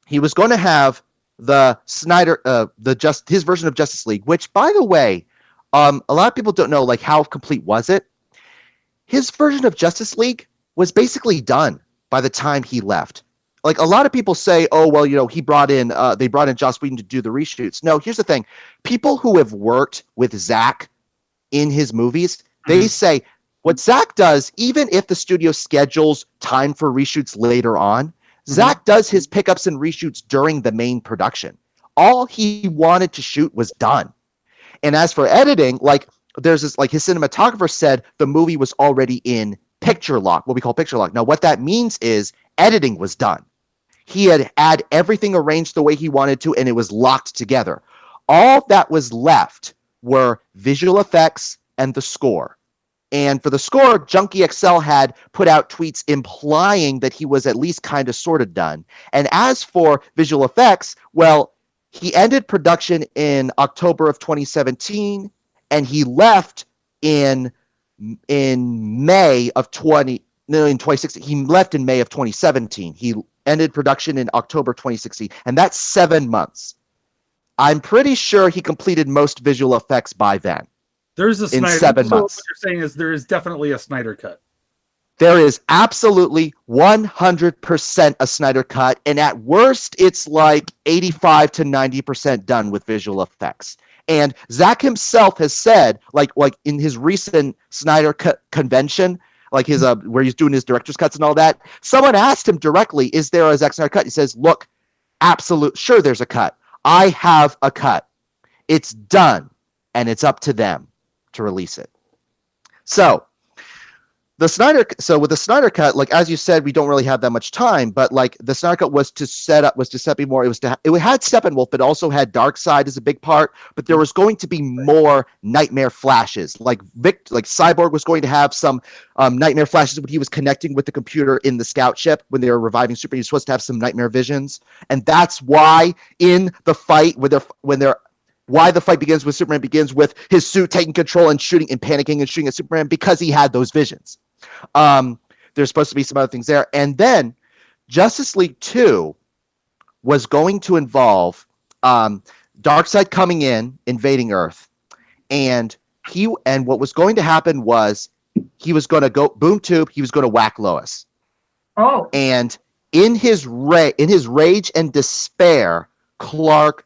He was going to have the Snyder, his version of Justice League, which, by the way, a lot of people don't know, like, how complete was it. His version of Justice League was basically done by the time he left. Like, a lot of people say, oh, well, they brought in Joss Whedon to do the reshoots. No, here's the thing. People who have worked with Zach in his movies, they say what Zach does, even if the studio schedules time for reshoots later on, Zach does his pickups and reshoots during the main production. All he wanted to shoot was done. And as for editing, like, there's this, like, his cinematographer said the movie was already in picture lock, what we call picture lock. Now, what that means is editing was done. He had everything arranged the way he wanted to, and it was locked together. All that was left were visual effects and the score. And for the score, Junkie XL had put out tweets implying that he was at least kind of sort of done. And as for visual effects, well, he ended production in October of 2017, and he left in May of 2016. He left in May of 2017. He ended production in October 2016, and that's 7 months. I'm pretty sure he completed most visual effects by then. There's a Snyder. 7 months. What you're saying is there is definitely a Snyder cut. There is absolutely 100% a Snyder cut, and at worst, it's like 85 to 90% done with visual effects. And Zach himself has said, like in his recent Snyder Cut convention, like his where he's doing his director's cuts and all that, someone asked him directly, "Is there a Zack Snyder cut?" He says, "Look, sure, there's a cut. I have a cut. It's done, and it's up to them to release it. So with the Snyder Cut, like as you said, we don't really have that much time, but like the Snyder Cut was to set me more. It had Steppenwolf, but also had Darkseid as a big part. But there was going to be more nightmare flashes. Like Cyborg was going to have some nightmare flashes when he was connecting with the computer in the scout ship when they were reviving Superman. He was supposed to have some nightmare visions, and that's why in the fight why the fight begins with Superman begins with his suit taking control and shooting and panicking and shooting at Superman, because he had those visions. There's supposed to be some other things there. And then Justice League 2 was going to involve Darkseid coming in, invading Earth. And what was going to happen was he was going to go boom tube, he was going to whack Lois. Oh. And in his rage and despair, Clark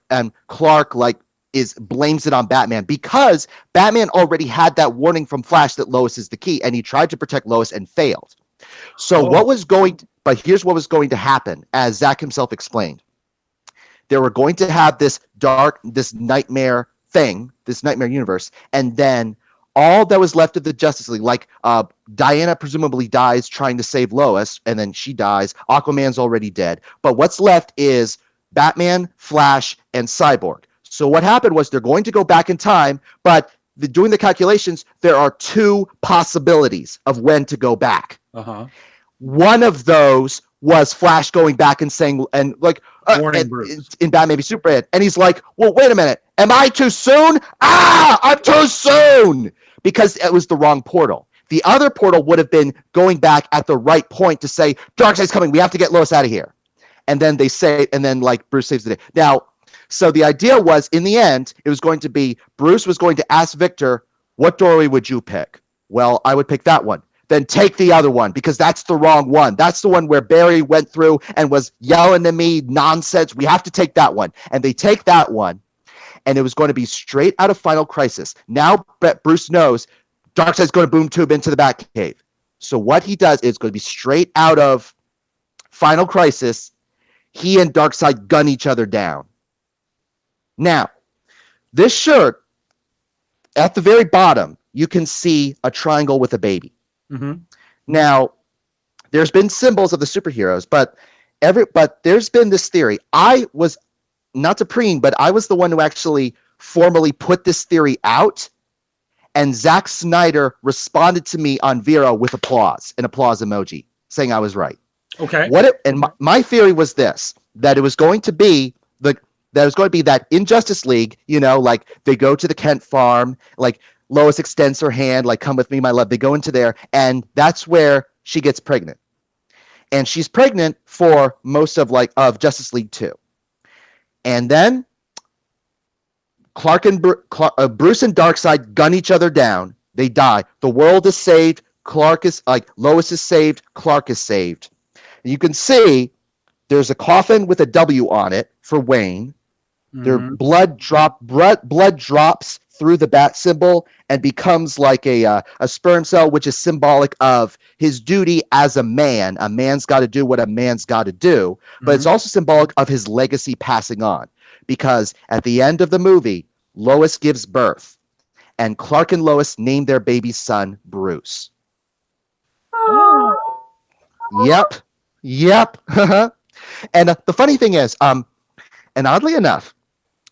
blames it on Batman, because Batman already had that warning from Flash that Lois is the key, and he tried to protect Lois and failed. So here's what was going to happen, as Zach himself explained. They were going to have this nightmare universe, and then all that was left of the Justice League, like Diana presumably dies trying to save Lois, and then she dies. Aquaman's already dead. But what's left is Batman, Flash, and Cyborg. So what happened was they're going to go back in time, but doing the calculations, there are two possibilities of when to go back. Uh-huh. One of those was Flash going back and saying, in Batman v Superman, and he's like, well, wait a minute, am I too soon? I'm too soon! Because it was the wrong portal. The other portal would have been going back at the right point to say, Darkseid's coming, we have to get Lois out of here. And then Bruce saves the day. Now, so the idea was, in the end, it was going to be Bruce was going to ask Victor, what doorway would you pick? Well, I would pick that one. Then take the other one, because that's the wrong one. That's the one where Barry went through and was yelling at me nonsense. We have to take that one. And they take that one, and it was going to be straight out of Final Crisis. Now Bruce knows Darkseid's going to boom tube into the Batcave. So what he does is going to be straight out of Final Crisis. He and Darkseid gun each other down. Now, this shirt, at the very bottom, you can see a triangle with a baby. Mm-hmm. Now, there's been symbols of the superheroes, but there's been this theory. I was, not to preen, but I was the one who actually formally put this theory out, and Zack Snyder responded to me on Vero with an applause emoji, saying I was right. Okay. My theory was this, that it was going to be that in Justice League, like they go to the Kent farm, like Lois extends her hand, like, come with me, my love. They go into there, and that's where she gets pregnant. And she's pregnant for most of Justice League 2. And then Bruce and Darkseid gun each other down. They die. The world is saved. Lois is saved. Clark is saved. And you can see there's a coffin with a W on it for Wayne. Mm-hmm. Their blood drops through the bat symbol and becomes like a sperm cell, which is symbolic of his duty as a man. A man's got to do what a man's got to do, but it's also symbolic of his legacy passing on, because at the end of the movie, Lois gives birth, and Clark and Lois name their baby son Bruce. Oh. Yep. And the funny thing is, and oddly enough,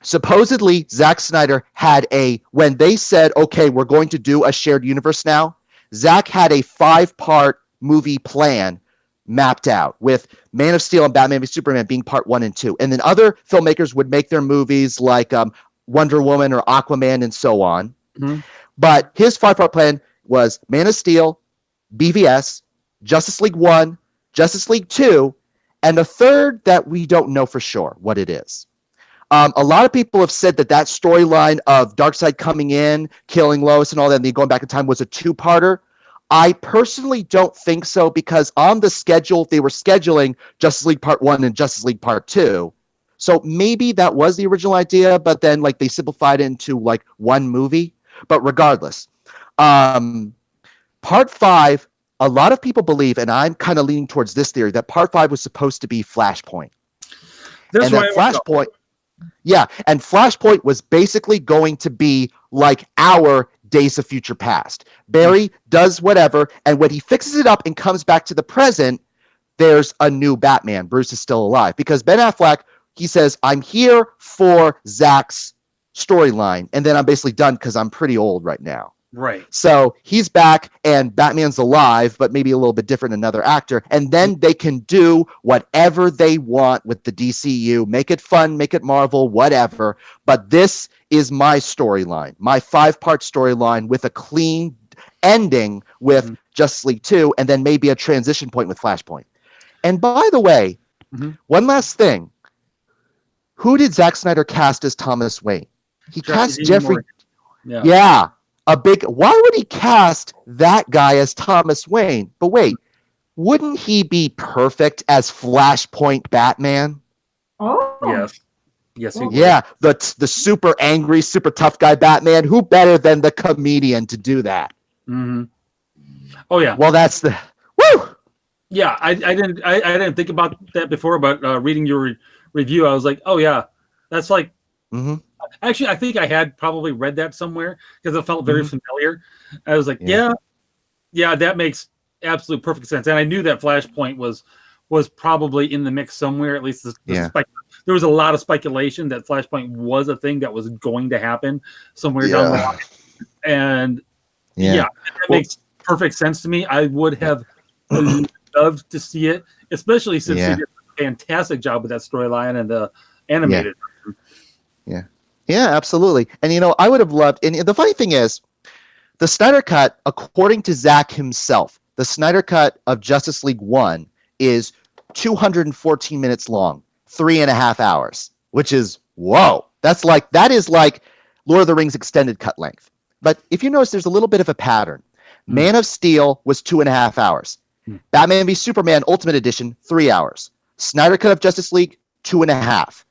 supposedly Zack Snyder had when they said, okay, we're going to do a shared universe now, Zack had a 5-part movie plan mapped out, with Man of Steel and Batman v Superman being part 1 and 2. And then other filmmakers would make their movies like Wonder Woman or Aquaman and so on. Mm-hmm. But his 5-part plan was Man of Steel, BVS, Justice League 1, Justice League 2, and a third that we don't know for sure what it is. A lot of people have said that storyline of Darkseid coming in, killing Lois and all that, and then going back in time was a 2-parter. I personally don't think so, because on the schedule, they were scheduling Justice League Part 1 and Justice League Part 2. So maybe that was the original idea, but then they simplified it into one movie. But regardless, Part 5, a lot of people believe, and I'm kind of leaning towards this theory, that Part 5 was supposed to be Flashpoint. That's and that Flashpoint... Yeah, and Flashpoint was basically going to be like our Days of Future Past. Barry does whatever, and when he fixes it up and comes back to the present, there's a new Batman. Bruce is still alive. Because Ben Affleck, he says, I'm here for Zach's storyline, and then I'm basically done because I'm pretty old right now. Right. So he's back, and Batman's alive, but maybe a little bit different, another actor. And then they can do whatever they want with the DCEU. Make it fun, make it Marvel, whatever. But this is my storyline, my 5-part storyline with a clean ending with Justice League 2, and then maybe a transition point with Flashpoint. And by the way, one last thing. Who did Zack Snyder cast as Thomas Wayne? He cast Jeffrey. Yeah. Why would he cast that guy as Thomas Wayne? But wait, wouldn't he be perfect as Flashpoint Batman? Oh. Yes, he would. Yeah, the super angry, super tough guy Batman. Who better than the comedian to do that? Oh yeah. Well, that's the woo. Yeah, I didn't think about that before, but reading your review, I was like, oh yeah, that's like. Actually, I think I had probably read that somewhere because it felt very familiar. I was like, yeah, that makes absolute perfect sense. And I knew that Flashpoint was probably in the mix somewhere. At least there was a lot of speculation that Flashpoint was a thing that was going to happen somewhere down the line. And that makes perfect sense to me. I would have loved to see it, especially since they did a fantastic job with that storyline and the animated. Yeah, absolutely. And, I would have loved, and the funny thing is, the Snyder Cut, according to Zack himself, the Snyder Cut of Justice League 1 is 214 minutes long, 3.5 hours, which is, whoa. That is like Lord of the Rings extended cut length. But if you notice, there's a little bit of a pattern. Man of Steel was 2.5 hours. Batman v Superman Ultimate Edition, 3 hours. Snyder Cut of Justice League, 2.5.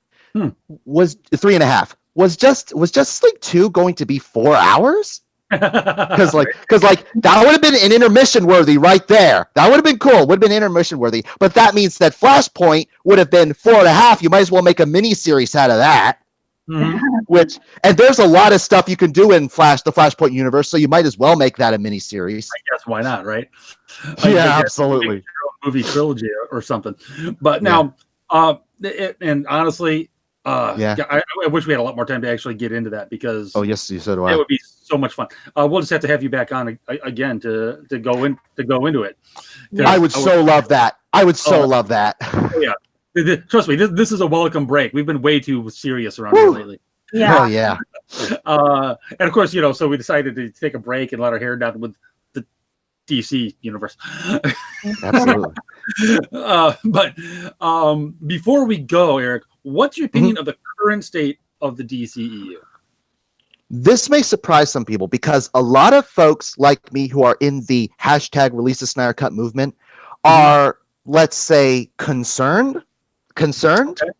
Was 3.5. Was Justice League 2 going to be 4 hours? Because that would have been an intermission worthy right there. That would have been cool. Would have been intermission worthy. But that means that Flashpoint would have been 4.5. You might as well make a mini series out of that. And there's a lot of stuff you can do in the Flashpoint universe, so you might as well make that a mini series. I guess why not, right? Yeah, absolutely. Movie trilogy or something. But now, and honestly. I wish we had a lot more time to actually get into that because yes, you said it would be so much fun. We'll just have to have you back on again to go into it. I would so love that. I would so love that. Yeah, trust me, this is a welcome break. We've been way too serious around here lately. Yeah. Oh yeah. And of course, so we decided to take a break and let our hair down with the DC universe. Absolutely. But before we go, Eric, what's your opinion of the current state of the DCEU? This may surprise some people because a lot of folks like me who are in the hashtag Release the Snyder Cut movement are, let's say, concerned. Okay.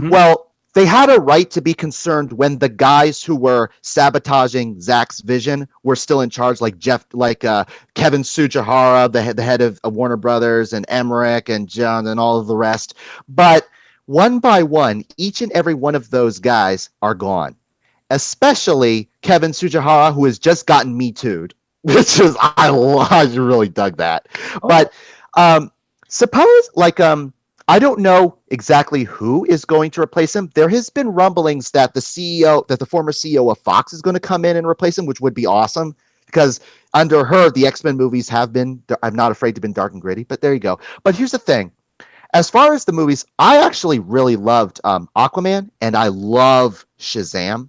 Well, they had a right to be concerned when the guys who were sabotaging Zack's vision were still in charge, like Kevin Tsujihara, the head of Warner Brothers, and Emmerich and John and all of the rest. But one by one, each and every one of those guys are gone. Especially Kevin Tsujihara, who has just gotten Me Too'd, which is I really dug that. But suppose I don't know exactly who is going to replace him. There has been rumblings that the former CEO of Fox is going to come in and replace him, which would be awesome because under her, the X-Men movies have been, I'm not afraid to be dark and gritty, but there you go. But here's the thing. As far as the movies, I actually really loved Aquaman and I love Shazam.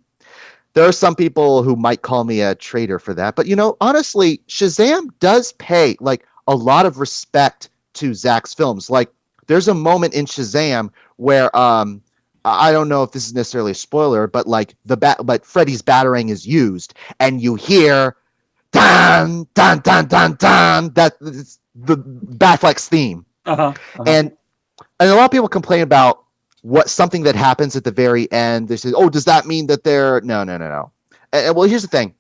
There are some people who might call me a traitor for that, but honestly, Shazam does pay a lot of respect to Zack's films. There's a moment in Shazam where I don't know if this is necessarily a spoiler, but but Freddy's Batarang is used, and you hear dun dun dun dun dun. That's the Batfleck's theme, and a lot of people complain about something that happens at the very end. They say, "Oh, does that mean that they're no?" And, well, here's the thing.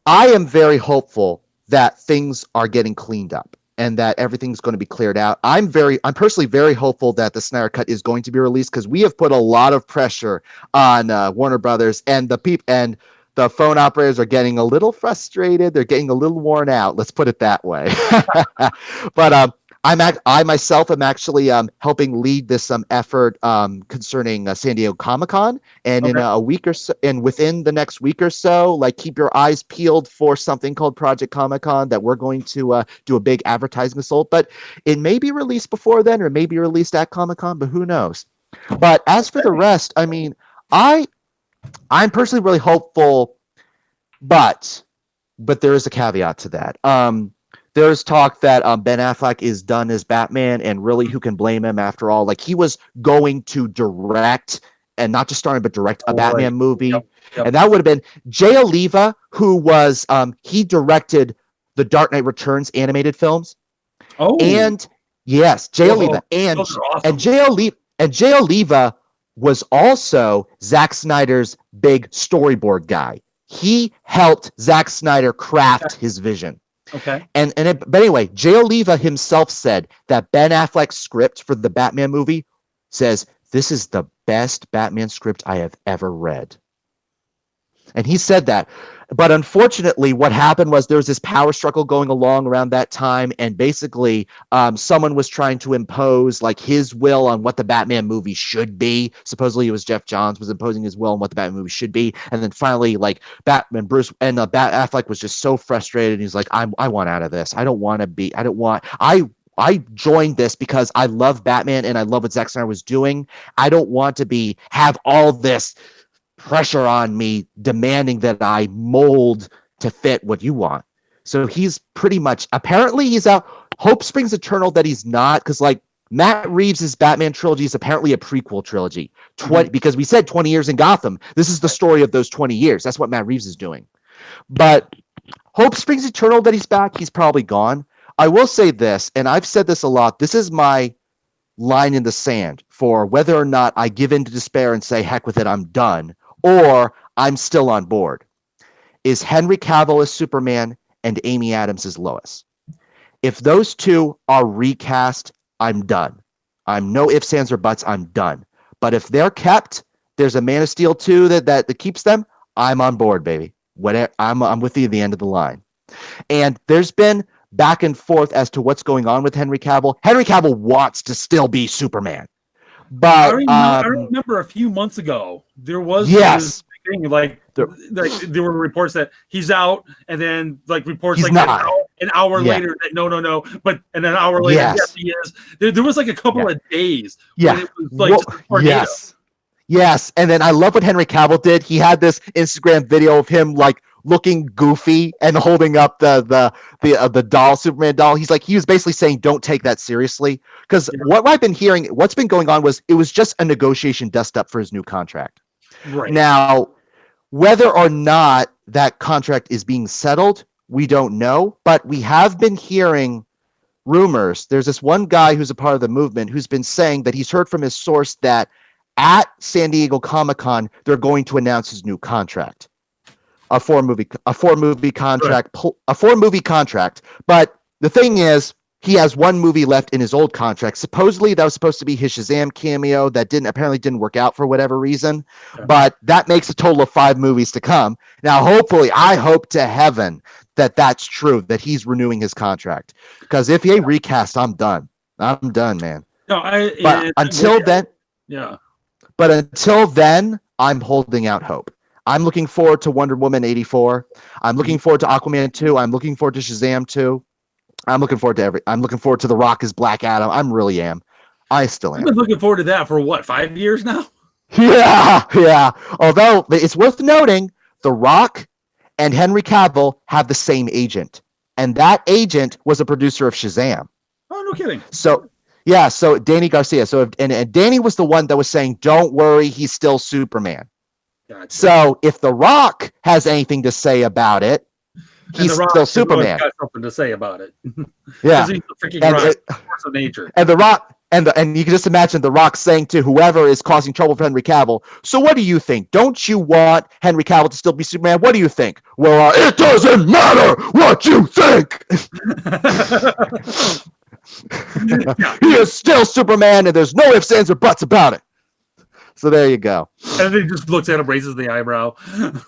I am very hopeful that things are getting cleaned up and that everything's going to be cleared out. I'm personally very hopeful that the Snyder Cut is going to be released because we have put a lot of pressure on Warner Brothers and the the phone operators are getting a little frustrated. They're getting a little worn out. Let's put it that way. But I myself am actually helping lead this effort concerning San Diego Comic-Con, and in a week or so, and within the next week or so, like keep your eyes peeled for something called Project Comic-Con that we're going to do a big advertising assault. But it may be released before then, or may be released at Comic-Con, but who knows? But as for the rest, I mean, I'm personally really hopeful, but there is a caveat to that. There's talk that Ben Affleck is done as Batman, and really, who can blame him after all? Like, he was going to direct, and not just starring, but direct a Batman movie. Yep. And that would have been Jay Oliva, who was, he directed the Dark Knight Returns animated films. Oh. And, yes, Jay Oliva. And Jay Oliva was also Zack Snyder's big storyboard guy. He helped Zack Snyder craft his vision. Okay. But anyway, Jay Oliva himself said that Ben Affleck's script for the Batman movie says, "This is the best Batman script I have ever read." And he said that. But unfortunately, what happened was there was this power struggle going along around that time, and basically someone was trying to impose like his will on what the Batman movie should be. Supposedly, it was Jeff Johns was imposing his will on what the Batman movie should be, and then finally, like Batman, Bruce, and Affleck was just so frustrated. He's like, I want out of this. I don't want to be. I joined this because I love Batman and I love what Zack Snyder was doing. I don't want to have all this pressure on me demanding that I mold to fit what you want. So he's pretty much, apparently he's out. Hope springs eternal that he's not, because like Matt Reeves' Batman trilogy is apparently a prequel trilogy. Because we said 20 years in Gotham. This is the story of those 20 years. That's what Matt Reeves is doing. But hope springs eternal that he's back. He's probably gone. I will say this, and I've said this a lot. This is my line in the sand for whether or not I give in to despair and say, heck with it, I'm done, or I'm still on board, is Henry Cavill as Superman and Amy Adams as Lois. If those two are recast, I'm done. I'm no ifs, ands, or buts, I'm done. But if they're kept, there's a Man of Steel 2 that keeps them, I'm on board, baby. Whatever, I'm with you at the end of the line. And there's been back and forth as to what's going on with Henry Cavill. Henry Cavill wants to still be Superman. But I remember a few months ago there was this thing like there were reports that he's out, and then like reports like an hour later that no, but and an hour later yes he is. There was like a couple of days when it was like yes, and then I love what Henry Cavill did. He had this Instagram video of him like looking goofy and holding up the doll, Superman doll. He was basically saying, don't take that seriously. Because what I've been hearing, what's been going on was it was just a negotiation dust up for his new contract. Right. Now, whether or not that contract is being settled, we don't know, but we have been hearing rumors. There's this one guy who's a part of the movement who's been saying that he's heard from his source that at San Diego Comic-Con, they're going to announce his new contract. A four movie contract. But the thing is, he has one movie left in his old contract. Supposedly that was supposed to be his Shazam cameo that apparently didn't work out for whatever reason. Okay. But that makes a total of 5 movies to come. Now, hopefully, I hope to heaven that that's true, that he's renewing his contract. Because if he recast, I'm done. I'm done, man. Until then, I'm holding out hope. I'm looking forward to Wonder Woman 84. I'm looking forward to Aquaman 2. I'm looking forward to Shazam 2. I'm looking forward to The Rock as Black Adam. I really am. I still am. I've been looking forward to that for what, 5 years now? Yeah. Although it's worth noting, The Rock and Henry Cavill have the same agent. And that agent was a producer of Shazam. Oh, no kidding. So Danny Garcia. And Danny was the one that was saying, don't worry, he's still Superman. Gotcha. So if The Rock has anything to say about it, he's still Superman. Got something to say about it. Yeah, he's the freaking force of nature. And The Rock, and you can just imagine The Rock saying to whoever is causing trouble for Henry Cavill, "So what do you think? Don't you want Henry Cavill to still be Superman? What do you think?" "Well, it doesn't matter what you think." He is still Superman, and there's no ifs, ands, or buts about it. So there you go. And then he just looks at him, raises the eyebrow.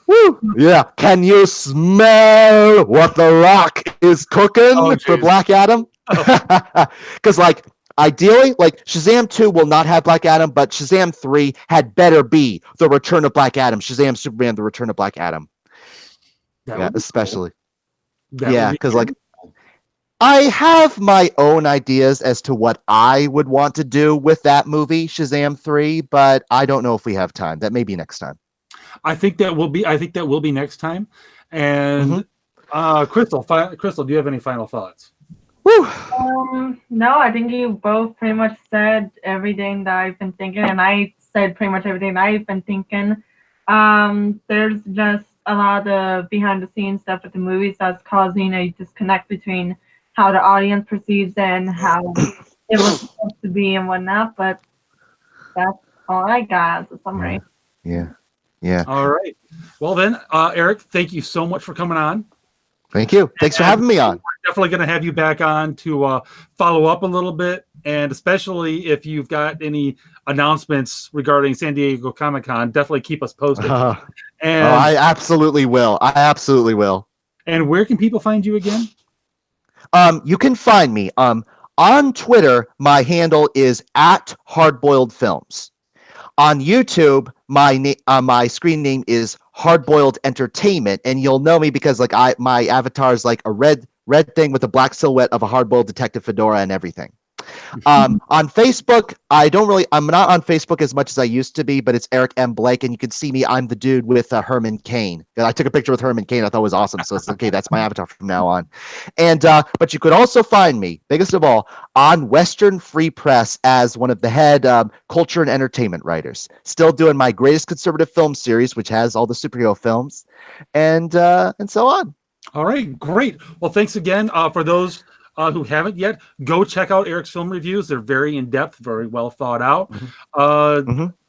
Woo! Yeah. Can you smell what The Rock is cooking for Black Adam? Because, like, ideally, like, Shazam 2 will not have Black Adam, but Shazam 3 had better be The Return of Black Adam. Shazam Superman, The Return of Black Adam. Yeah, especially. Yeah, because, like, I have my own ideas as to what I would want to do with that movie, Shazam 3, but I don't know if we have time. That may be next time. I think that will be next time. And Crystal, do you have any final thoughts? Woo. No, I think you both pretty much said everything that I've been thinking, and I said pretty much everything that I've been thinking. There's just a lot of behind-the-scenes stuff with the movies that's causing a disconnect between how the audience perceives it and how it was supposed to be and whatnot, but that's all I got as a summary. Yeah. All right. Well then, Eric, thank you so much for coming on. Thank you. Thanks for having me on. We're definitely going to have you back on to follow up a little bit, and especially if you've got any announcements regarding San Diego Comic-Con, definitely keep us posted. And I absolutely will. And where can people find you again? You can find me on Twitter. My handle is @hardboiledfilms. On YouTube, my screen name is Hardboiled Entertainment, and you'll know me because like my avatar is like a red thing with a black silhouette of a hardboiled detective fedora and everything. On Facebook, I'm not on Facebook as much as I used to be, but it's Eric M. Blake, and you can see me. I'm the dude with Herman Cain. I took a picture with Herman Cain. I thought it was awesome. So it's okay. That's my avatar from now on. And but you could also find me, biggest of all, on Western Free Press as one of the head culture and entertainment writers. Still doing my Greatest Conservative Film series, which has all the superhero films, and so on. All right, great. Well, thanks again for those who haven't yet. Go check out Eric's film reviews. They're very in-depth, very well thought out.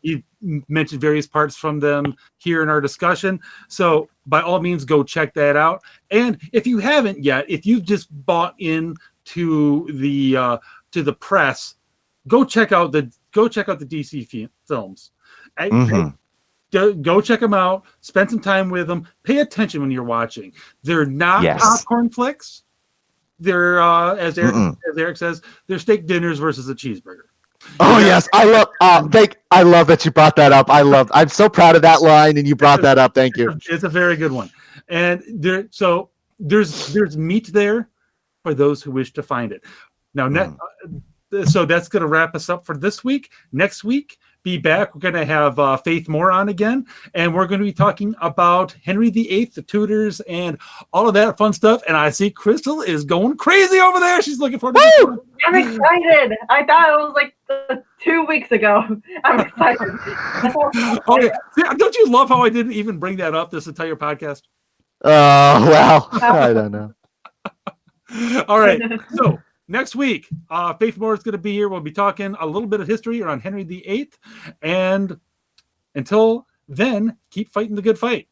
You mentioned various parts from them here in our discussion. So by all means, go check that out. And if you haven't yet, if you've just bought in to the press, go check out the DC films. Go check them out. Spend some time with them. Pay attention when you're watching. They're not popcorn flicks. They're as Eric says, they're steak dinners versus a cheeseburger. Oh yes, I love. I love that you brought that up. I'm so proud of that line, and you brought that up. Thank you. It's a very good one. And there's meat there for those who wish to find it. Now, so that's going to wrap us up for this week. Next week, be back. We're going to have Faith Moore on again, and we're going to be talking about Henry VIII, the Tudors, and all of that fun stuff. And I see Crystal is going crazy over there. She's looking forward to it. I'm excited. I thought it was like 2 weeks ago. I'm excited. Okay. Don't you love how I didn't even bring that up this entire podcast? Oh, well, I don't know. All right. So next week, Faith Moore is going to be here. We'll be talking a little bit of history around Henry VIII. And until then, keep fighting the good fight.